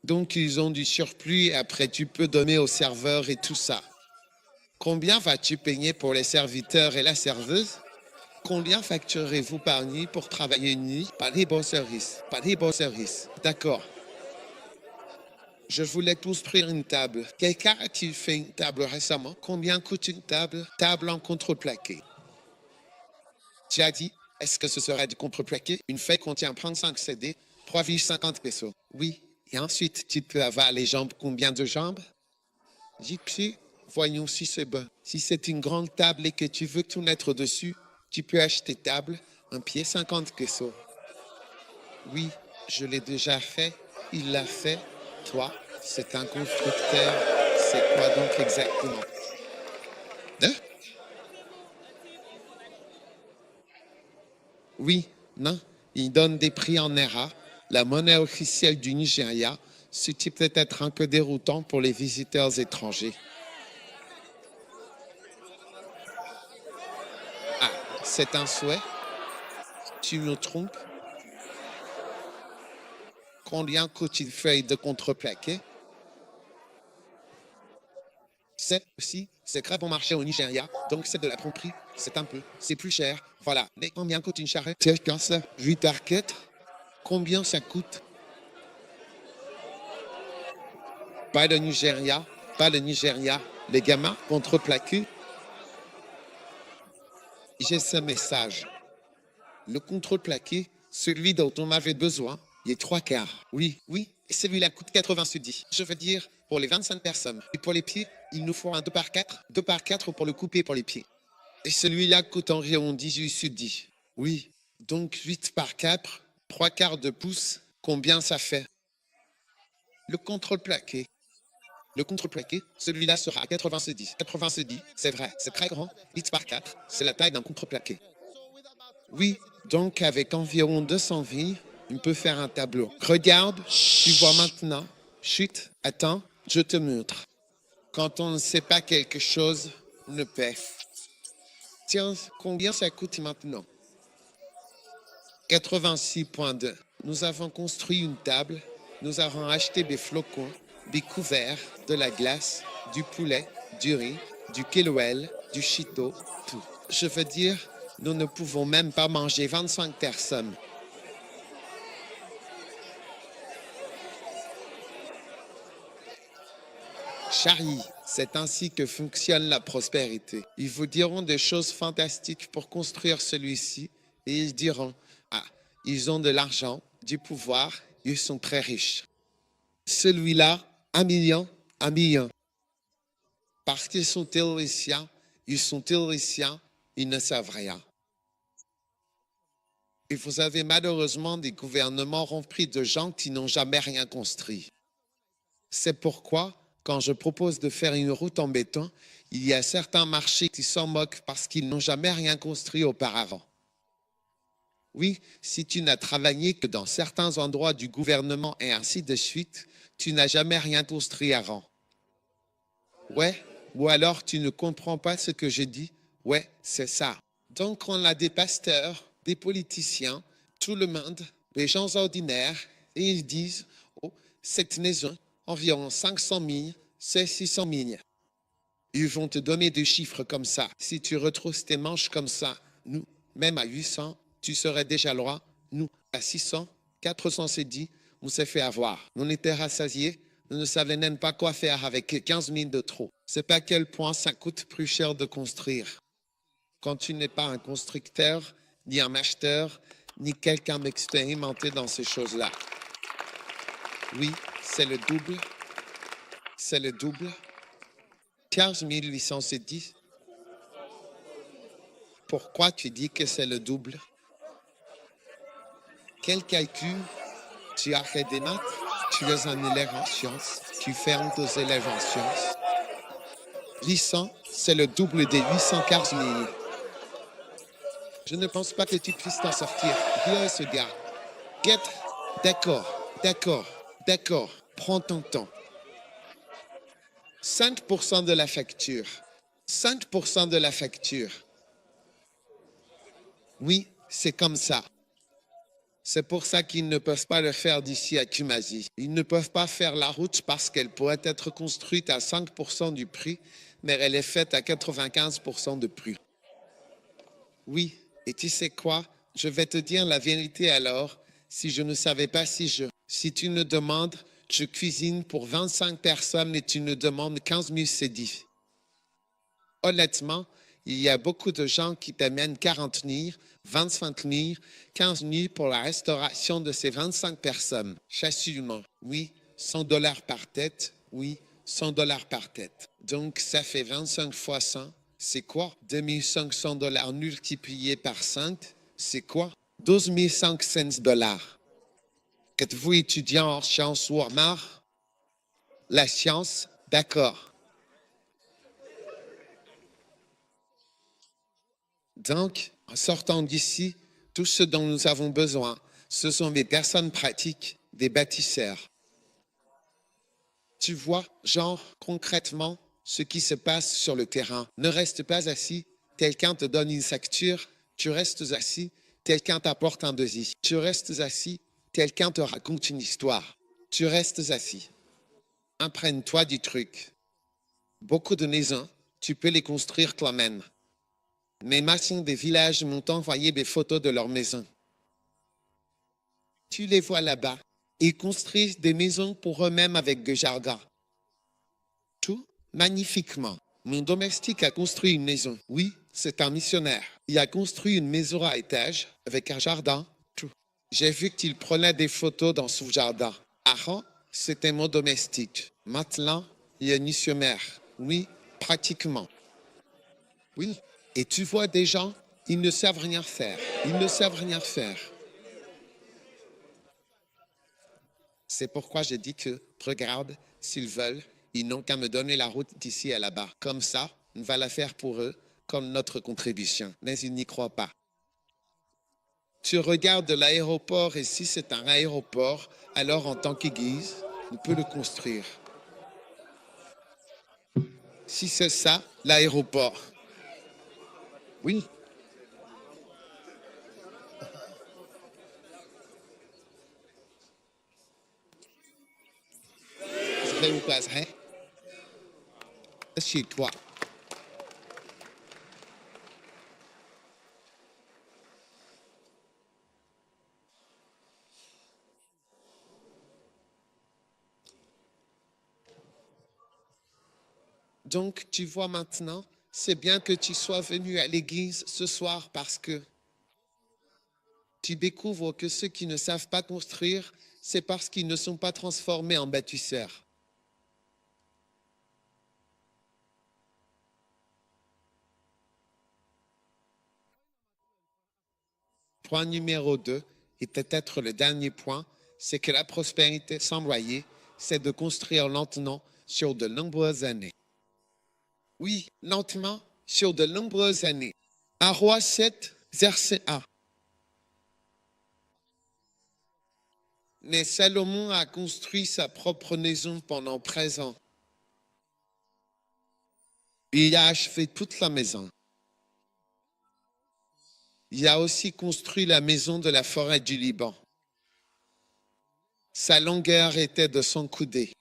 Donc ils ont du surplus et après tu peux donner au serveur et tout ça. Combien vas-tu payer pour les serviteurs et la serveuse? Combien facturez-vous par nuit pour travailler une nuit? Pas des bons services, pas des bons services. D'accord. Je voulais construire une table. Quelqu'un a-t-il fait une table récemment? Combien coûte une table? Table en contreplaqué. Tu as dit, est-ce que ce serait du contreplaqué? Une feuille contient 35 CD, 3,50 pesos. Oui. Et ensuite, tu peux avoir les jambes. Combien de jambes? 10 pieds. Voyons si c'est bon. Si c'est une grande table et que tu veux tout mettre dessus, tu peux acheter table, un pied 50 pesos. Oui, je l'ai déjà fait. Il l'a fait. Toi, c'est un constructeur. C'est quoi donc exactement? Hein? Oui, non. Il donne des prix en Naira, la monnaie officielle du Nigeria, ce qui peut être un peu déroutant pour les visiteurs étrangers. Ah, c'est un souhait? Tu me trompes? Combien coûte une feuille de contreplaqué? C'est aussi, c'est très bon marché au Nigeria, donc c'est de la tromperie. C'est un peu, c'est plus cher. Voilà. Mais combien coûte une charrette? C'est comme ça. 8 arquettes. Combien ça coûte? Pas le Nigeria, pas le Nigeria. Les gamins contreplaqués. J'ai ce message. Le contreplaqué, celui dont on avait besoin, il est 3/4. Oui, oui, et celui-là coûte 80 sudis. Je veux dire, pour les 25 personnes. Et pour les pieds, il nous faut un 2x4. 2x4 pour le couper pour les pieds. Et celui-là coûte environ 18 sudis. Oui, donc 8x4, 3/4 de pouce, combien ça fait? Le contreplaqué. Le contreplaqué, celui-là sera à 80 sudis. 80 sudis, c'est vrai, c'est très grand. 8x4, c'est la taille d'un contreplaqué. Oui, donc avec environ 200 vies, on peut faire un tableau. Regarde, tu vois maintenant. Chut, attends, je te montre. Quand on ne sait pas quelque chose, on ne paie. Tiens, combien ça coûte maintenant? 86,2. Nous avons construit une table, nous avons acheté des flocons, des couverts, de la glace, du poulet, du riz, du kelouel, du chito, tout. Je veux dire, nous ne pouvons même pas manger 25 personnes. Charlie, c'est ainsi que fonctionne la prospérité. Ils vous diront des choses fantastiques pour construire celui-ci et ils diront, ah, ils ont de l'argent, du pouvoir, ils sont très riches. Celui-là, 1 million, 1 million. Parce qu'ils sont théoriciens, ils ne savent rien. Et vous avez malheureusement des gouvernements remplis de gens qui n'ont jamais rien construit. C'est pourquoi, quand je propose de faire une route en béton, il y a certains marchés qui s'en moquent parce qu'ils n'ont jamais rien construit auparavant. Oui, si tu n'as travaillé que dans certains endroits du gouvernement et ainsi de suite, tu n'as jamais rien construit avant. Ouais, ou alors tu ne comprends pas ce que je dis. Ouais, c'est ça. Donc on a des pasteurs, des politiciens, tout le monde, des gens ordinaires, et ils disent, oh, cette maison, environ 500 000, c'est 600 000. Ils vont te donner des chiffres comme ça. Si tu retrousses tes manches comme ça, nous, même à 800, tu serais déjà loin. Nous, à 600, 400 c'est dit, on s'est fait avoir. On était rassasiés, on ne savait même pas quoi faire avec 15 000 de trop. C'est pas à quel point ça coûte plus cher de construire. Quand tu n'es pas un constructeur, ni un acheteur, ni quelqu'un d'expérimenté dans ces choses-là. Oui, c'est le double. C'est le double. 15 810. Pourquoi tu dis que c'est le double? Quel calcul? Tu as fait des maths? Tu es un élève en sciences? Tu fermes tes élèves en sciences? 800, c'est le double des 815 000. Je ne pense pas que tu puisses t'en sortir. Viens ce gars. Get. D'accord, d'accord, d'accord. Prends ton temps. 5% de la facture. 5% de la facture. Oui, c'est comme ça. C'est pour ça qu'ils ne peuvent pas le faire d'ici à Kumasi. Ils ne peuvent pas faire la route parce qu'elle pourrait être construite à 5% du prix, mais elle est faite à 95% de prix. Oui, et tu sais quoi? Je vais te dire la vérité alors, si je ne savais pas si tu me demandes, je cuisine pour 25 personnes et tu me demandes 15 000 cédis. Honnêtement, il y a beaucoup de gens qui t'amènent 40 000, 25 000, 15 000 pour la restauration de ces 25 personnes. Chassulement, oui, 100 $ par tête, oui, 100 $ par tête. Donc, ça fait 25 fois 100. C'est quoi? 2500 $ multipliés par 5, c'est quoi? 12 500 $. Êtes-vous étudiant en sciences ou en art? La science, d'accord. Donc, en sortant d'ici, tout ce dont nous avons besoin, ce sont des personnes pratiques, des bâtisseurs. Tu vois, genre, concrètement, ce qui se passe sur le terrain. Ne reste pas assis, quelqu'un te donne une facture, tu restes assis, quelqu'un t'apporte un devis. Tu restes assis, quelqu'un te raconte une histoire. Tu restes assis. Imprègne-toi du truc. Beaucoup de maisons, tu peux les construire toi-même. Mes maçons des villages m'ont envoyé des photos de leurs maisons. Tu les vois là-bas. Ils construisent des maisons pour eux-mêmes avec des jardins. Tout magnifiquement. Mon domestique a construit une maison. Oui, c'est un missionnaire. Il a construit une maison à étage avec un jardin. Tout. J'ai vu qu'il prenait des photos dans son jardin. Avant, c'était mon domestique. Maintenant, il est missionnaire. Oui, pratiquement. Oui. Et tu vois des gens, ils ne savent rien faire. Ils ne savent rien faire. C'est pourquoi je dis que, regarde, s'ils veulent, ils n'ont qu'à me donner la route d'ici à là-bas. Comme ça, on va la faire pour eux, comme notre contribution. Mais ils n'y croient pas. Tu regardes l'aéroport et si c'est un aéroport, alors en tant qu'église, on peut le construire. Si c'est ça, l'aéroport. Oui. C'est vrai ou pas vrai? Chez toi. Donc, tu vois maintenant, c'est bien que tu sois venu à l'église ce soir parce que tu découvres que ceux qui ne savent pas construire, c'est parce qu'ils ne sont pas transformés en bâtisseurs. Point numéro 2, et peut-être le dernier point, c'est que la prospérité sans loyer, c'est de construire lentement sur de nombreuses années. Oui, lentement sur de nombreuses années. Un roi 7, verset 1. Mais Salomon a construit sa propre maison pendant 13 ans. Il a achevé toute la maison. Il a aussi construit la maison de la forêt du Liban. Sa longueur était de 100 coudées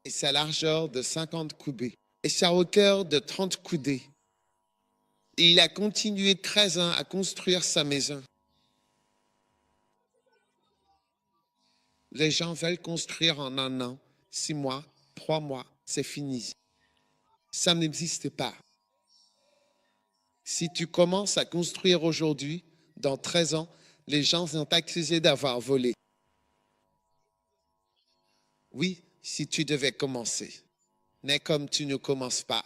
et sa largeur de 50 coudées et sa hauteur de 30 coudées. Et il a continué 13 ans à construire sa maison. Les gens veulent construire en 1 an, 6 mois, 3 mois, c'est fini. Ça n'existe pas. Si tu commences à construire aujourd'hui, dans 13 ans, les gens sont accusés d'avoir volé. Oui, si tu devais commencer. Mais comme tu ne commences pas,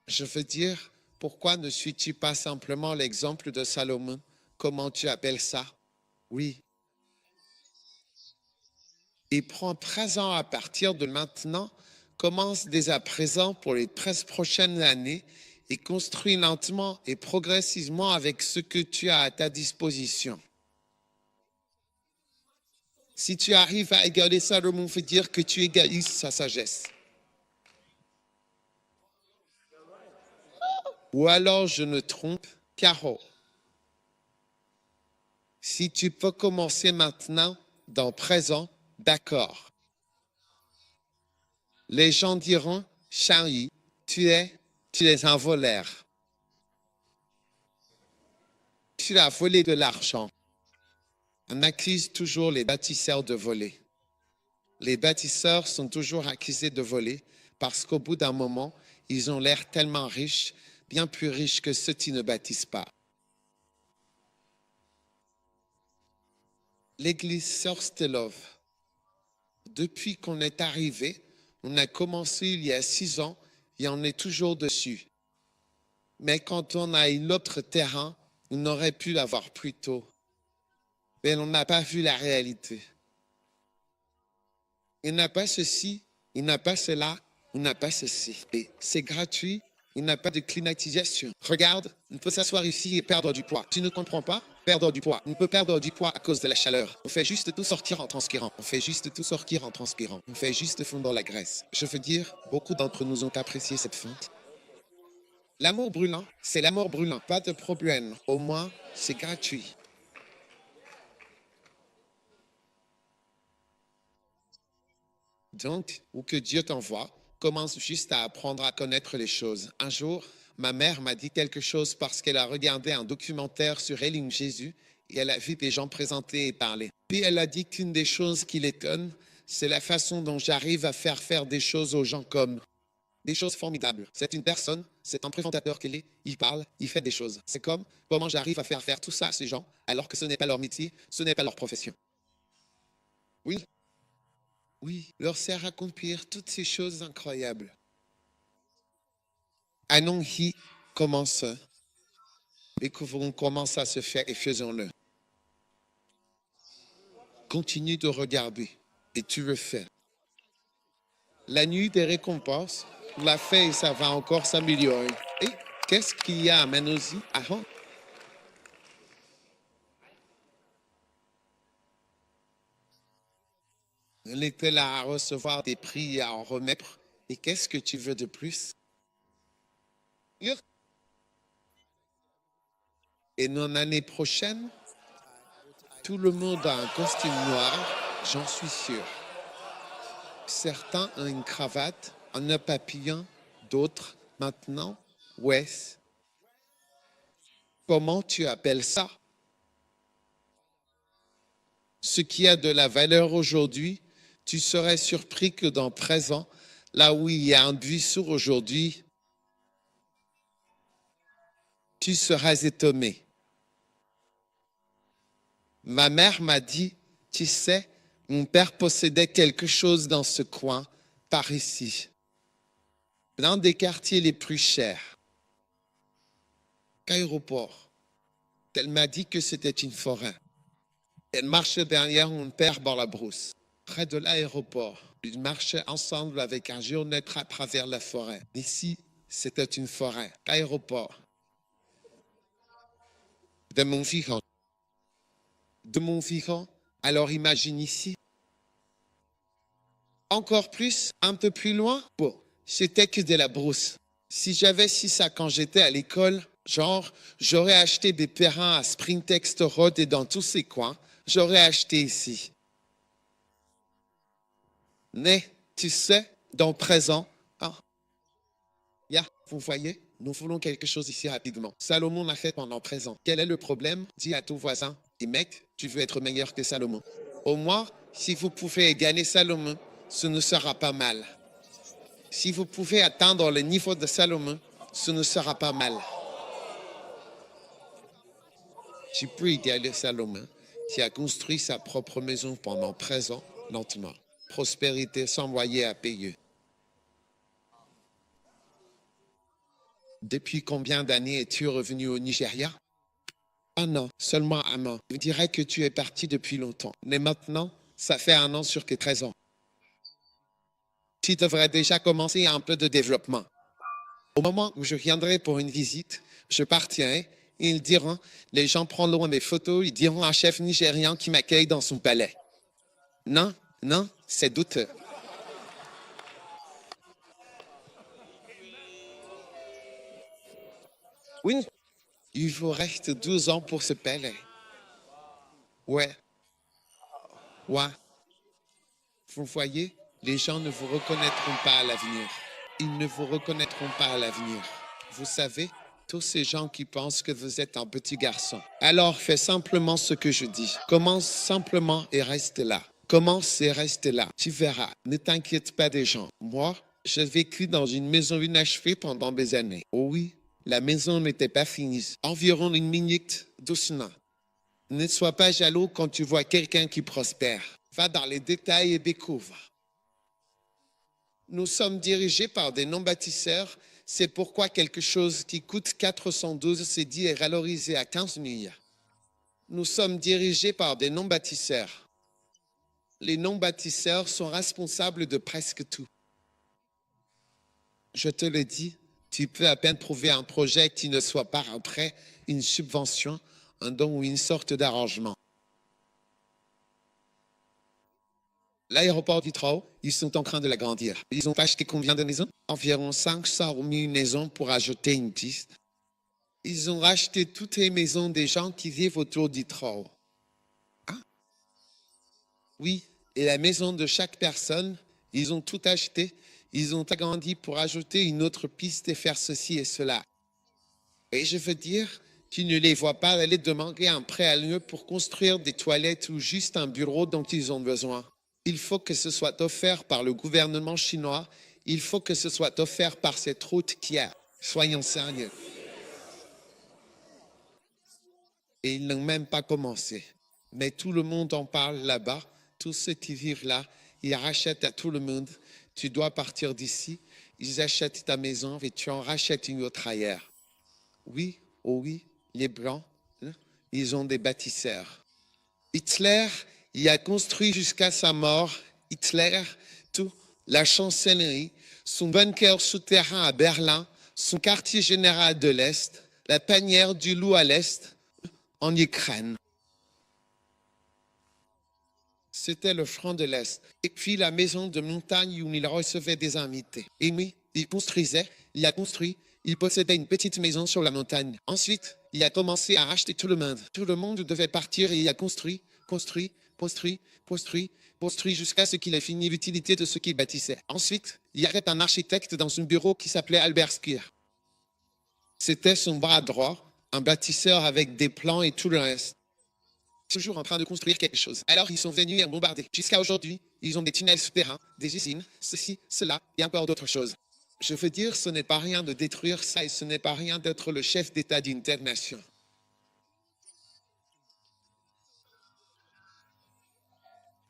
je veux dire, pourquoi ne suis-tu pas simplement l'exemple de Salomon? Comment tu appelles ça? Oui. Et prends 13 ans à partir de maintenant, commence dès à présent pour les 13 prochaines années et construis lentement et progressivement avec ce que tu as à ta disposition. Si tu arrives à égaler Salomon, veut dire que tu égalises sa sagesse. Ou alors je me trompe, Caro. Si tu peux commencer maintenant, dans présent, d'accord. Les gens diront, Charlie, tu es un voleur. Tu as volé de l'argent. On accuse toujours les bâtisseurs de voler. Les bâtisseurs sont toujours accusés de voler parce qu'au bout d'un moment, ils ont l'air tellement riches, bien plus riches que ceux qui ne bâtissent pas. L'église Sœur Stelov, depuis qu'on est arrivé, on a commencé il y a 6 ans et on est toujours dessus. Mais quand on a eu l'autre terrain, on aurait pu l'avoir plus tôt. Mais on n'a pas vu la réalité. Il n'a pas ceci, il n'a pas cela, il n'a pas ceci. Et c'est gratuit, il n'a pas de climatisation. Regarde, on peut s'asseoir ici et perdre du poids. Tu ne comprends pas? Perdre du poids. On peut perdre du poids à cause de la chaleur. On fait juste tout sortir en transpirant. On fait juste tout sortir en transpirant. On fait juste fondre la graisse. Je veux dire, beaucoup d'entre nous ont apprécié cette fonte. L'amour brûlant, c'est l'amour brûlant. Pas de problème. Au moins, c'est gratuit. Donc, où que Dieu t'envoie, commence juste à apprendre à connaître les choses. Un jour, ma mère m'a dit quelque chose parce qu'elle a regardé un documentaire sur Éline Jésus et elle a vu des gens présenter et parler. Puis elle a dit qu'une des choses qui l'étonne, c'est la façon dont j'arrive à faire des choses aux gens comme des choses formidables. C'est une personne, c'est un présentateur qu'il est, il parle, il fait des choses. C'est comme comment j'arrive à faire tout ça à ces gens alors que ce n'est pas leur métier, ce n'est pas leur profession. Oui. Oui, leur sert à accomplir toutes ces choses incroyables. Allons-y, commençons. Découvrons comment ça se fait et faisons-le. Continue de regarder et tu le fais. La nuit des récompenses, tu l'as fait et ça va encore s'améliorer. Et qu'est-ce qu'il y a à Manosi avant? On était là à recevoir des prix et à en remettre. Et qu'est-ce que tu veux de plus? Et non, l'année prochaine, tout le monde a un costume noir, j'en suis sûr. Certains ont une cravate, un nœud papillon, d'autres, maintenant, Wes. Comment tu appelles ça? Ce qui a de la valeur aujourd'hui, tu serais surpris que dans présent, là où il y a un buisson aujourd'hui, tu seras étonné. Ma mère m'a dit, tu sais, mon père possédait quelque chose dans ce coin, par ici, l'un des quartiers les plus chers. Qu'aéroport. Elle m'a dit que c'était une forêt. Elle marchait derrière mon père dans la brousse, près de l'aéroport. Ils marchaient ensemble avec un géomètre à travers la forêt. Ici, c'était une forêt. Aéroport. De mon vivant. De mon vivant, Alors imagine ici. Encore plus, un peu plus loin, bon, c'était que de la brousse. Si j'avais su ça quand j'étais à l'école, genre, j'aurais acheté des terrains à Springtex Road et dans tous ces coins, j'aurais acheté ici. Mais, tu sais, dans le présent, vous voyez, nous voulons quelque chose ici rapidement. Salomon l'a fait pendant le présent. Quel est le problème? Dis à ton voisin, dis mec, tu veux être meilleur que Salomon. Au moins, si vous pouvez gagner Salomon, ce ne sera pas mal. Si vous pouvez atteindre le niveau de Salomon, ce ne sera pas mal. Tu peux égaler Salomon, qui a construit sa propre maison pendant 13 ans, lentement. Prospérité sans loyer à payer. Depuis combien d'années es-tu revenu au Nigeria? Un an, seulement un an. Je dirais que tu es parti depuis longtemps. Mais maintenant, ça fait un an sur que 13 ans. Tu devrais déjà commencer un peu de développement. Au moment où je viendrai pour une visite, je partirai et ils diront, les gens prendront mes photos, ils diront un chef nigérian qui m'accueille dans son palais. Non, non, c'est douteux. Oui, il vous reste 12 ans pour ce palais. Ouais, ouais. Vous voyez, les gens ne vous reconnaîtront pas à l'avenir. Ils ne vous reconnaîtront pas à l'avenir. Vous savez, tous ces gens qui pensent que vous êtes un petit garçon. Alors fais simplement ce que je dis. Commence simplement et reste là. Commence et reste là. Tu verras. Ne t'inquiète pas des gens. Moi, j'ai vécu dans une maison inachevée pendant des années. Oh oui, la maison n'était pas finie. Environ une minute doucement. Ne sois pas jaloux quand tu vois quelqu'un qui prospère. Va dans les détails et découvre. Nous sommes dirigés par des non-bâtisseurs. C'est pourquoi quelque chose qui coûte 412 cedi est valorisé à 15 000. Nous sommes dirigés par des non-bâtisseurs. Les non-bâtisseurs sont responsables de presque tout. Je te le dis, tu peux à peine trouver un projet qui ne soit pas un prêt, une subvention, un don ou une sorte d'arrangement. L'aéroport d'Heathrow, ils sont en train de l'agrandir. Ils ont acheté combien de maisons? Environ 500 000 maisons pour ajouter une piste. Ils ont racheté toutes les maisons des gens qui vivent autour d'Heathrow. Ah, oui, et la maison de chaque personne, ils ont tout acheté. Ils ont agrandi pour ajouter une autre piste et faire ceci et cela. Et je veux dire, tu ne les vois pas aller demander un prêt à l'UE pour construire des toilettes ou juste un bureau dont ils ont besoin. Il faut que ce soit offert par le gouvernement chinois. Il faut que ce soit offert par cette route qui a. Soyons sérieux. Et ils n'ont même pas commencé. Mais tout le monde en parle là-bas. Tous ceux qui vivent là, ils rachètent à tout le monde. Tu dois partir d'ici. Ils achètent ta maison et tu en rachètes une autre ailleurs. Oui, oh oui, les Blancs, ils ont des bâtisseurs. Hitler, il a construit jusqu'à sa mort, Hitler, tout, la chancellerie, son bunker souterrain à Berlin, son quartier général de l'Est, la tanière du loup à l'Est, en Ukraine. C'était le front de l'Est. Et puis la maison de montagne où il recevait des invités. Et oui, il construisait, il a construit, il possédait une petite maison sur la montagne. Ensuite, il a commencé à racheter tout le monde. Tout le monde devait partir et il a construit, construit, construit, construit, construit jusqu'à ce qu'il ait fini l'utilité de ce qu'il bâtissait. Ensuite, il y avait un architecte dans son bureau qui s'appelait Albert Speer. C'était son bras droit, un bâtisseur avec des plans et tout le reste. Toujours en train de construire quelque chose. Alors ils sont venus et ont bombardé. Jusqu'à aujourd'hui, ils ont des tunnels souterrains, des usines, ceci, cela et encore d'autres choses. Je veux dire, ce n'est pas rien de détruire ça et ce n'est pas rien d'être le chef d'État d'une telle nation.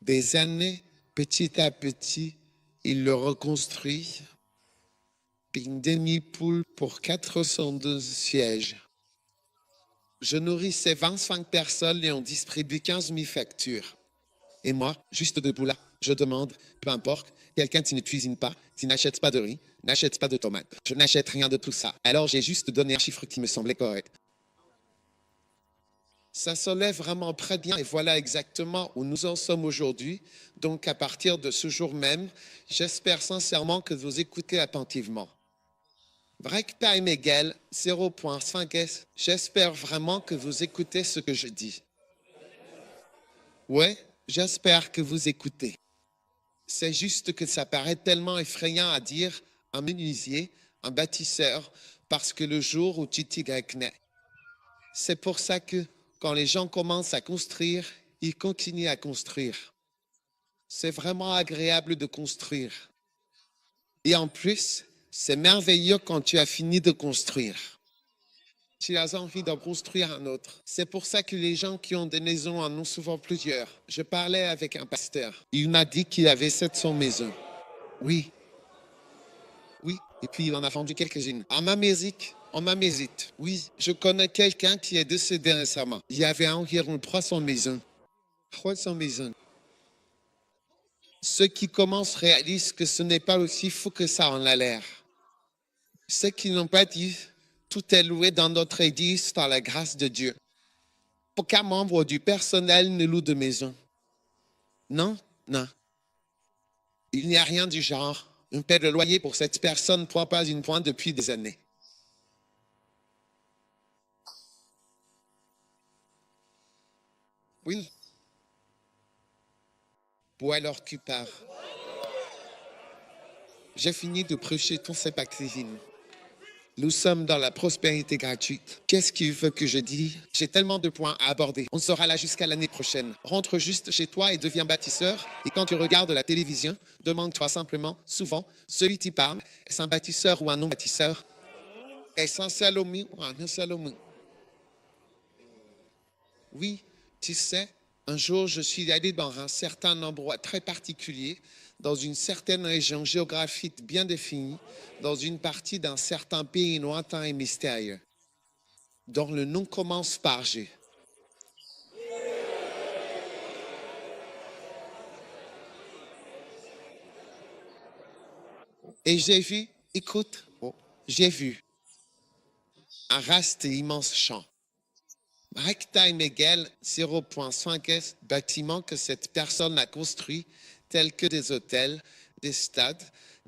Des années, petit à petit, il le reconstruit. Une demi-poule pour 412 sièges. Je nourrissais 25 personnes et on distribue 15 000 factures. Et moi, juste debout là, je demande, peu importe, quelqu'un qui ne cuisine pas, qui n'achète pas de riz, n'achète pas de tomates. Je n'achète rien de tout ça. Alors j'ai juste donné un chiffre qui me semblait correct. Ça s'enlève vraiment très bien et voilà exactement où nous en sommes aujourd'hui. Donc à partir de ce jour même, j'espère sincèrement que vous écoutez attentivement. Break time égale 0.5S. J'espère vraiment que vous écoutez ce que je dis. Ouais, j'espère que vous écoutez. C'est juste que ça paraît tellement effrayant à dire un menuisier, un bâtisseur, parce que le jour où tu t'y naît. C'est pour ça que quand les gens commencent à construire, ils continuent à construire. C'est vraiment agréable de construire. Et en plus, c'est merveilleux quand tu as fini de construire. Tu as envie d'en construire un autre. C'est pour ça que les gens qui ont des maisons en ont souvent plusieurs. Je parlais avec un pasteur. Il m'a dit qu'il avait 700 maisons. Oui, oui. Et puis il en a vendu quelques-unes. En Amérique, oui, je connais quelqu'un qui est décédé récemment. Il y avait environ 300 maisons. 300 maisons. Ceux qui commencent réalisent que ce n'est pas aussi fou que ça en a l'air. Ceux qui n'ont pas dit, tout est loué dans notre église par la grâce de Dieu. Aucun membre du personnel ne loue de maison. Non, non. Il n'y a rien du genre. Un paie de loyer pour cette personne ne prend pas une pointe depuis des années. Oui. Ou alors tu pars. J'ai fini de prêcher ton activine. Nous sommes dans la prospérité gratuite. Qu'est-ce qu'il veut que je dise? J'ai tellement de points à aborder. On sera là jusqu'à l'année prochaine. Rentre juste chez toi et deviens bâtisseur. Et quand tu regardes la télévision, demande-toi simplement, souvent, celui qui parle, est-ce un bâtisseur ou un non-bâtisseur? Est-ce un Salomon ou un non-Salomon? Oui, tu sais, un jour, je suis allé dans un certain endroit très particulier, dans une certaine région géographique bien définie, dans une partie d'un certain pays lointain et mystérieux, dont le nom commence par G. Et j'ai vu, écoute, j'ai vu un vaste et immense champ. Breaktime égale 0.5S bâtiments que cette personne a construits, tels que des hôtels, des stades,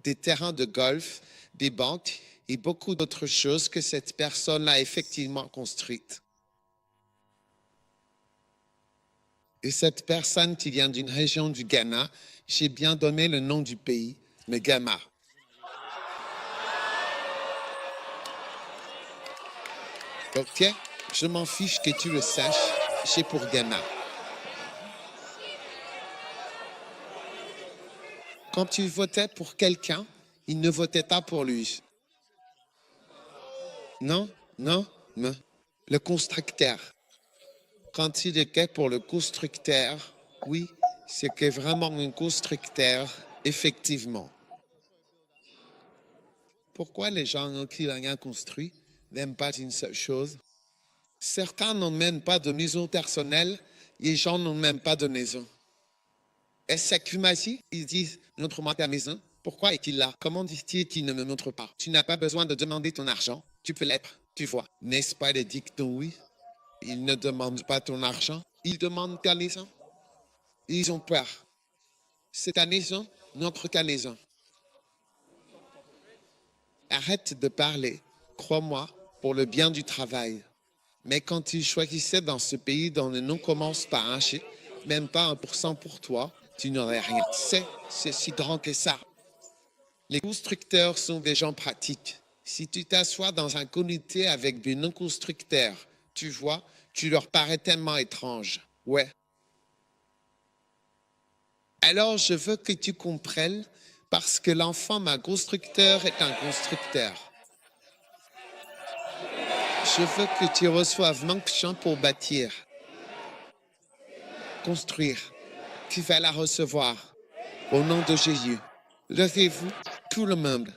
des terrains de golf, des banques et beaucoup d'autres choses que cette personne a effectivement construites. Et cette personne qui vient d'une région du Ghana, j'ai bien donné le nom du pays, le Ghana. Ok? Je m'en fiche que tu le saches, c'est pour Ghana. Quand tu votais pour quelqu'un, il ne votait pas pour lui. Non, non, non. Le constructeur. Quand il était pour le constructeur, oui, c'était vraiment un constructeur, effectivement. Pourquoi les gens qui n'ont rien construit n'aiment pas une seule chose? Certains n'ont même pas de maison personnelle, les gens n'ont même pas de maison. Est-ce que tu m'as dit? Ils disent, montre-moi ta maison. Pourquoi est-il là? Comment dit-il qu'il ne me montre pas? Tu n'as pas besoin de demander ton argent. Tu peux l'être, tu vois. N'est-ce pas les dictons, oui? Ils ne demandent pas ton argent. Ils demandent ta maison. Ils ont peur. C'est ta maison, notre ta maison. Arrête de parler, crois-moi, pour le bien du travail. Mais quand tu choisissais dans ce pays dont le nom commence par un chiffre, même pas 1% pour toi, tu n'aurais rien. C'est si grand que ça. Les constructeurs sont des gens pratiques. Si tu t'assois dans un comité avec des non-constructeurs, tu vois, tu leur parais tellement étrange. Ouais. Alors, je veux que tu comprennes, parce que l'enfant d'un constructeur est un constructeur. Je veux que tu reçoives l'onction pour bâtir, construire. Tu vas la recevoir. Au nom de Jésus. Levez-vous, tout le monde.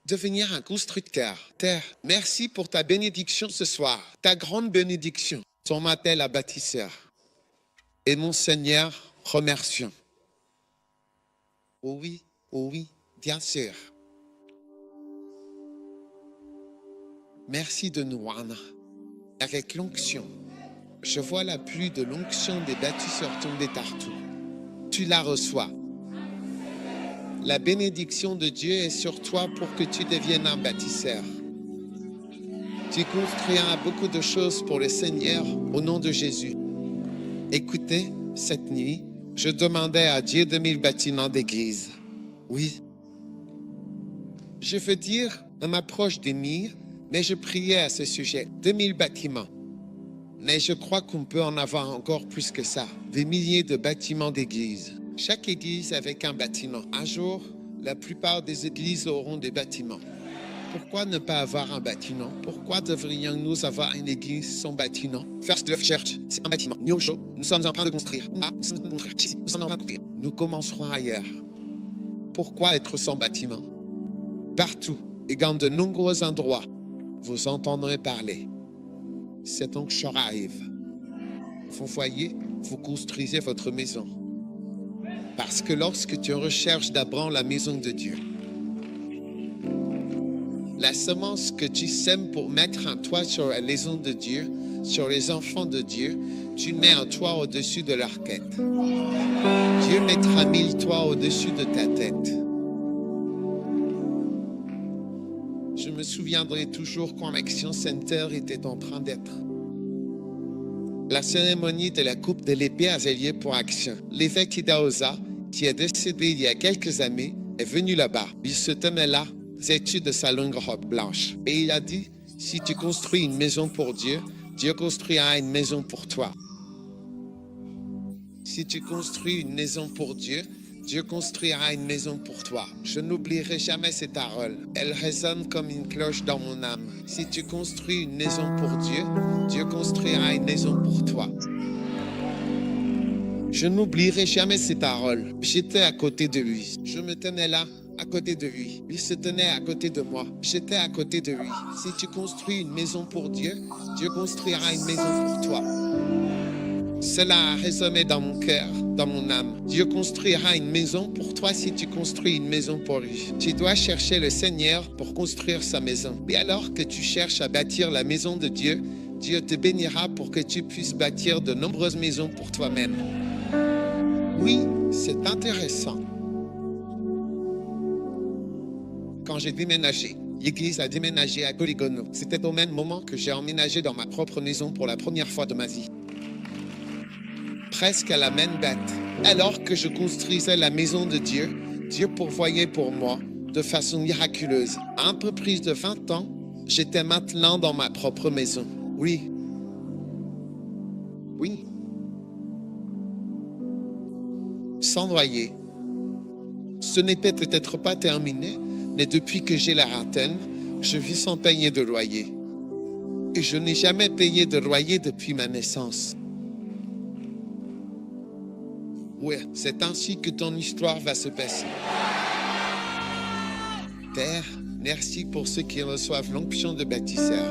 Devenir un constructeur. Terre, merci pour ta bénédiction ce soir. Ta grande bénédiction. On m'appelle à bâtisseur. Et mon Seigneur, Remercions. Oh oui, bien sûr. Merci de nous rendre avec l'onction. Je vois la pluie de l'onction des bâtisseurs tomber partout. Tu la reçois. La bénédiction de Dieu est sur toi pour que tu deviennes un bâtisseur. Tu construiras beaucoup de choses pour le Seigneur au nom de Jésus. Écoutez, cette nuit, je demandais à Dieu 2000 bâtiments d'église. Oui. Je veux dire, on m'approche des 1000, mais je priais à ce sujet. 2000 bâtiments. Mais je crois qu'on peut en avoir encore plus que ça. Des milliers de bâtiments d'église. Chaque église avec un bâtiment. Un jour, la plupart des églises auront des bâtiments. Pourquoi ne pas avoir un bâtiment? Pourquoi devrions-nous avoir une église sans bâtiment? First Love Church, c'est un bâtiment. New Show, nous sommes en train de construire. Nous sommes en train de construire. Nous commencerons ailleurs. Pourquoi être sans bâtiment? Partout et dans de nombreux endroits, vous entendrez parler. Cette onction arrive. Vous voyez, vous construisez votre maison. Parce que lorsque tu recherches d'abord la maison de Dieu, la semence que tu sèmes pour mettre un toit sur la maison de Dieu, sur les enfants de Dieu, tu mets un toit au-dessus de leur tête. Dieu mettra 1000 toits au-dessus de ta tête. Je me souviendrai toujours quand l'Action Center était en train d'être. La cérémonie de la coupe de l'épée a lieu pour Action. L'évêque Idaosa, qui est décédé il y a quelques années, est venu là-bas. Il se tenait là, vêtu de sa longue robe blanche. Et il a dit, si tu construis une maison pour Dieu, Dieu construira une maison pour toi. Si tu construis une maison pour Dieu, Dieu construira une maison pour toi. Je n'oublierai jamais cette parole. Elle résonne comme une cloche dans mon âme. Si tu construis une maison pour Dieu, Dieu construira une maison pour toi. Je n'oublierai jamais ces paroles. J'étais à côté de lui. Je me tenais là, à côté de lui. Il se tenait à côté de moi. J'étais à côté de lui. Si tu construis une maison pour Dieu, Dieu construira une maison pour toi. Cela a résonné dans mon cœur, dans mon âme. Dieu construira une maison pour toi si tu construis une maison pour lui. Tu dois chercher le Seigneur pour construire sa maison. Et alors que tu cherches à bâtir la maison de Dieu, Dieu te bénira pour que tu puisses bâtir de nombreuses maisons pour toi-même. Oui, c'est intéressant. Quand j'ai déménagé, l'église a déménagé à Polygono. C'était au même moment que j'ai emménagé dans ma propre maison pour la première fois de ma vie. Presque à la même date. Alors que je construisais la maison de Dieu, Dieu pourvoyait pour moi de façon miraculeuse. À un peu plus de 20 ans, j'étais maintenant dans ma propre maison. Oui. Oui. Sans loyer. Ce n'était peut-être pas terminé, mais depuis que j'ai la vingtaine, je vis sans payer de loyer. Et je n'ai jamais payé de loyer depuis ma naissance. Oui, c'est ainsi que ton histoire va se passer. Père, merci pour ceux qui reçoivent l'onction de bâtisseur.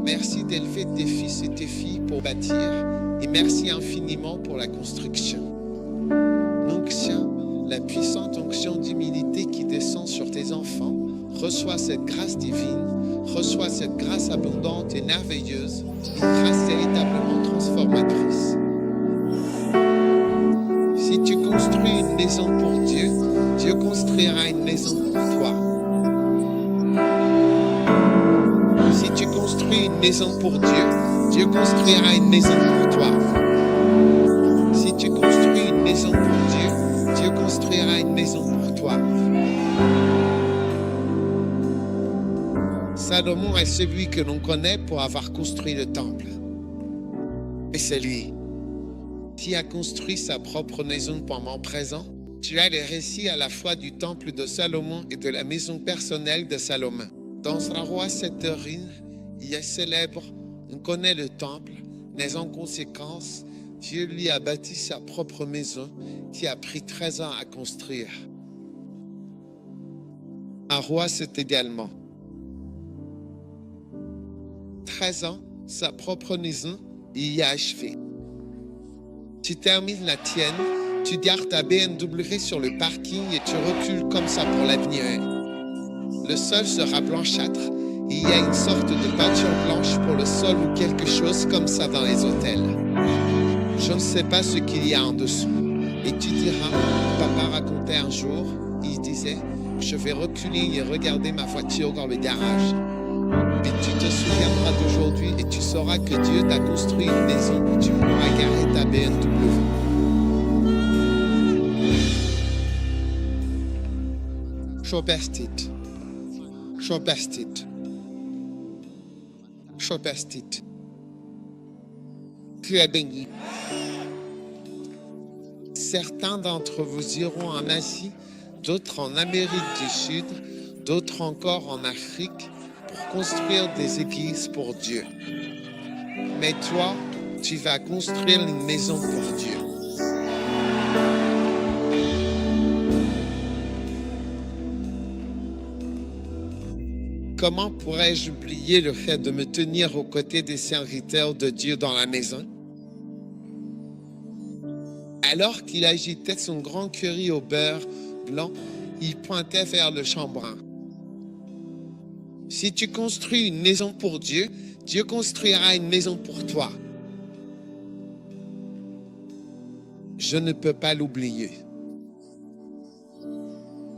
Merci d'élever tes fils et tes filles pour bâtir. Et merci infiniment pour la construction. L'onction, la puissante onction d'humilité qui descend sur tes enfants, reçois cette grâce divine, reçois cette grâce abondante et merveilleuse, une grâce véritablement transformatrice. Si tu construis une maison pour Dieu, Dieu construira une maison pour toi. Si tu construis une maison pour Dieu, Dieu construira une maison pour toi. Si tu construis une maison pour Dieu, Dieu construira une maison pour toi. Salomon est celui que l'on connaît pour avoir construit le temple. Et c'est lui qui a construit sa propre maison pendant présent. Tu as les récits à la fois du temple de Salomon et de la maison personnelle de Salomon. Dans un roi Septerine, il est célèbre, on connaît le temple, mais en conséquence, Dieu lui a bâti sa propre maison qui a pris 13 ans à construire. Un roi, c'est également 13 ans, sa propre maison, il y a achevé. Tu termines la tienne, tu gardes ta BMW sur le parking et tu recules comme ça pour l'avenir. Le sol sera blanchâtre. Il y a une sorte de peinture blanche pour le sol ou quelque chose comme ça dans les hôtels. Je ne sais pas ce qu'il y a en dessous. Et tu diras, papa racontait un jour, il disait, je vais reculer et regarder ma voiture dans le garage. Puis tu te souviendras d'aujourd'hui et tu sauras que Dieu t'a construit une maison où tu pourras garer ta BMW. Showbastit. Showbastit. Showbastit. Tu es béni. Certains d'entre vous iront en Asie, d'autres en Amérique du Sud, d'autres encore en Afrique pour construire des églises pour Dieu. Mais toi, tu vas construire une maison pour Dieu. Comment pourrais-je oublier le fait de me tenir aux côtés des serviteurs de Dieu dans la maison? Alors qu'il agitait son grand curry au beurre blanc, il pointait vers le chambranle. Si tu construis une maison pour Dieu, Dieu construira une maison pour toi. Je ne peux pas l'oublier.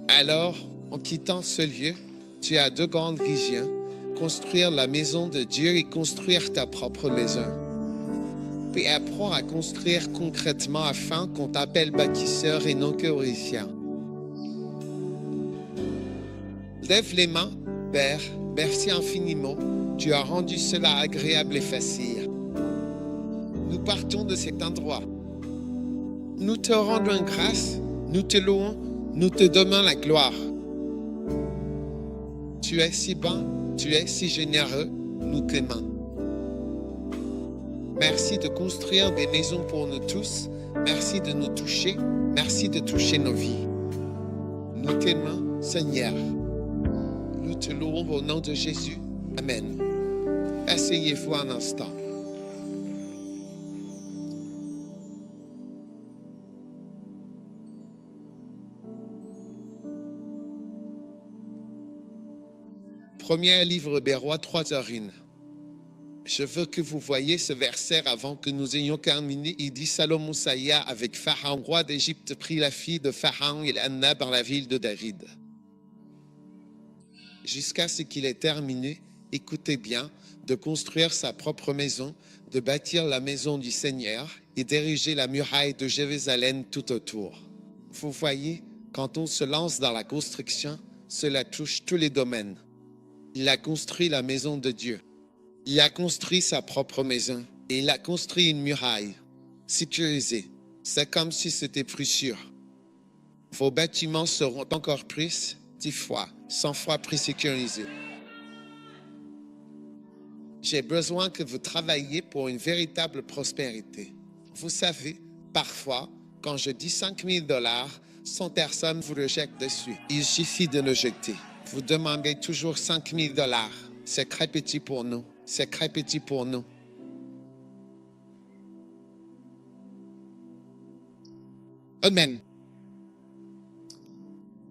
Alors, en quittant ce lieu, tu as deux grandes visions, construire la maison de Dieu et construire ta propre maison. Puis apprends à construire concrètement afin qu'on t'appelle bâtisseur et non théoricien. Lève les mains, Père, merci infiniment, tu as rendu cela agréable et facile. Nous partons de cet endroit. Nous te rendons grâce, nous te louons, nous te donnons la gloire. Tu es si bon, tu es si généreux, nous t'aimons. Merci de construire des maisons pour nous tous. Merci de nous toucher. Merci de toucher nos vies. Nous t'aimons, Seigneur. Nous te louons au nom de Jésus. Amen. Asseyez-vous un instant. Premier livre des Rois 3h01. Je veux que vous voyez ce verset avant que nous ayons terminé. Il dit, Salomon s'ailla avec Pharaon, roi d'Égypte, prit la fille de Pharaon et l'amena dans la ville de David. Jusqu'à ce qu'il ait terminé, écoutez bien, de construire sa propre maison, de bâtir la maison du Seigneur et d'ériger la muraille de Jérusalem tout autour. Vous voyez, quand on se lance dans la construction, cela touche tous les domaines. Il a construit la maison de Dieu. Il a construit sa propre maison et il a construit une muraille sécurisée. C'est comme si c'était plus sûr. Vos bâtiments seront encore plus, 10 fois, 100 fois plus sécurisés. J'ai besoin que vous travailliez pour une véritable prospérité. Vous savez, parfois, quand je dis 5 000 $, 100 personnes vous le jettent dessus. Il suffit de le jeter. Vous demandez toujours 5 000 $. C'est très petit pour nous. C'est très petit pour nous. Amen.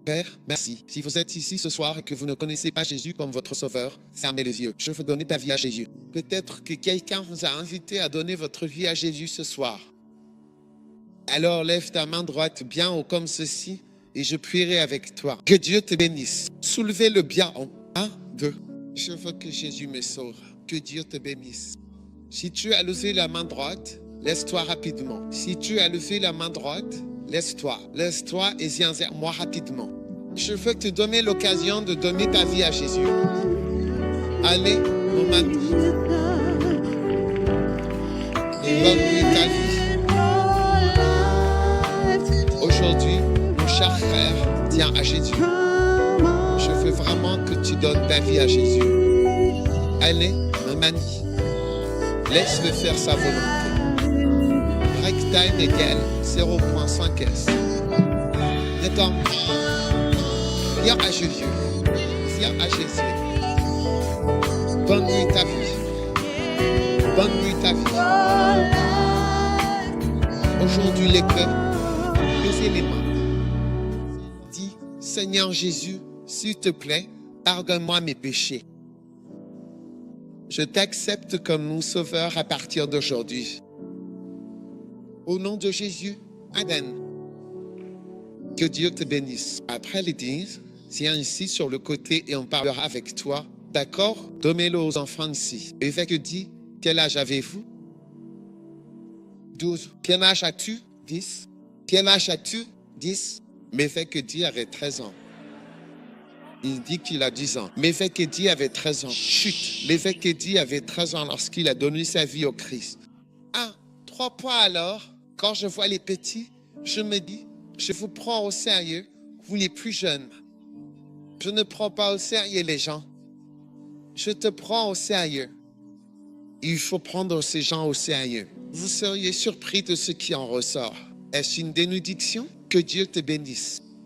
Père, merci. Si vous êtes ici ce soir et que vous ne connaissez pas Jésus comme votre sauveur, fermez les yeux. Je veux donner ta vie à Jésus. Peut-être que quelqu'un vous a invité à donner votre vie à Jésus ce soir. Alors lève ta main droite bien haut comme ceci et je prierai avec toi. Que Dieu te bénisse. Soulevez-le bien en 1, 2. Je veux que Jésus me sauve. Que Dieu te bénisse. Si tu as levé la main droite, laisse-toi rapidement. Si tu as levé la main droite, laisse-toi. Laisse-toi et viens vers moi rapidement. Je veux te donner l'occasion de donner ta vie à Jésus. Allez, mon mari. Donne-lui ta vie. Aujourd'hui, mon cher frère, tiens à Jésus. Je veux vraiment que tu donnes ta vie à Jésus. Allez, mon mani. Laisse-le faire sa volonté. Break time égale 0.5 S. D'accord. Viens à Jésus. Viens à Jésus. Donne-lui ta vie. Donne-lui ta vie. aujourd'hui les cœurs, baissez les mains. Dis, Seigneur Jésus, s'il te plaît, pardonne-moi mes péchés. Je t'accepte comme mon sauveur à partir d'aujourd'hui. Au nom de Jésus, Amen. Que Dieu te bénisse. Après l'église, tiens ici sur le côté et on parlera avec toi. D'accord? Donnez-le aux enfants ici. Évêque dit, quel âge avez-vous? 12. Quel âge as-tu? 10. Quel âge as-tu? 10. L'évêque dit avait 13 ans. Il dit qu'il a 10 ans. L'évêque dit avait 13 ans. Chut. L'évêque dit avait 13 ans lorsqu'il a donné sa vie au Christ. 3 points alors. Quand je vois les petits, je me dis, je vous prends au sérieux, vous les plus jeunes. Je ne prends pas au sérieux les gens. Je te prends au sérieux. Il faut prendre ces gens au sérieux. Vous seriez surpris de ce qui en ressort. Est-ce une bénédiction? Que Dieu te bénisse.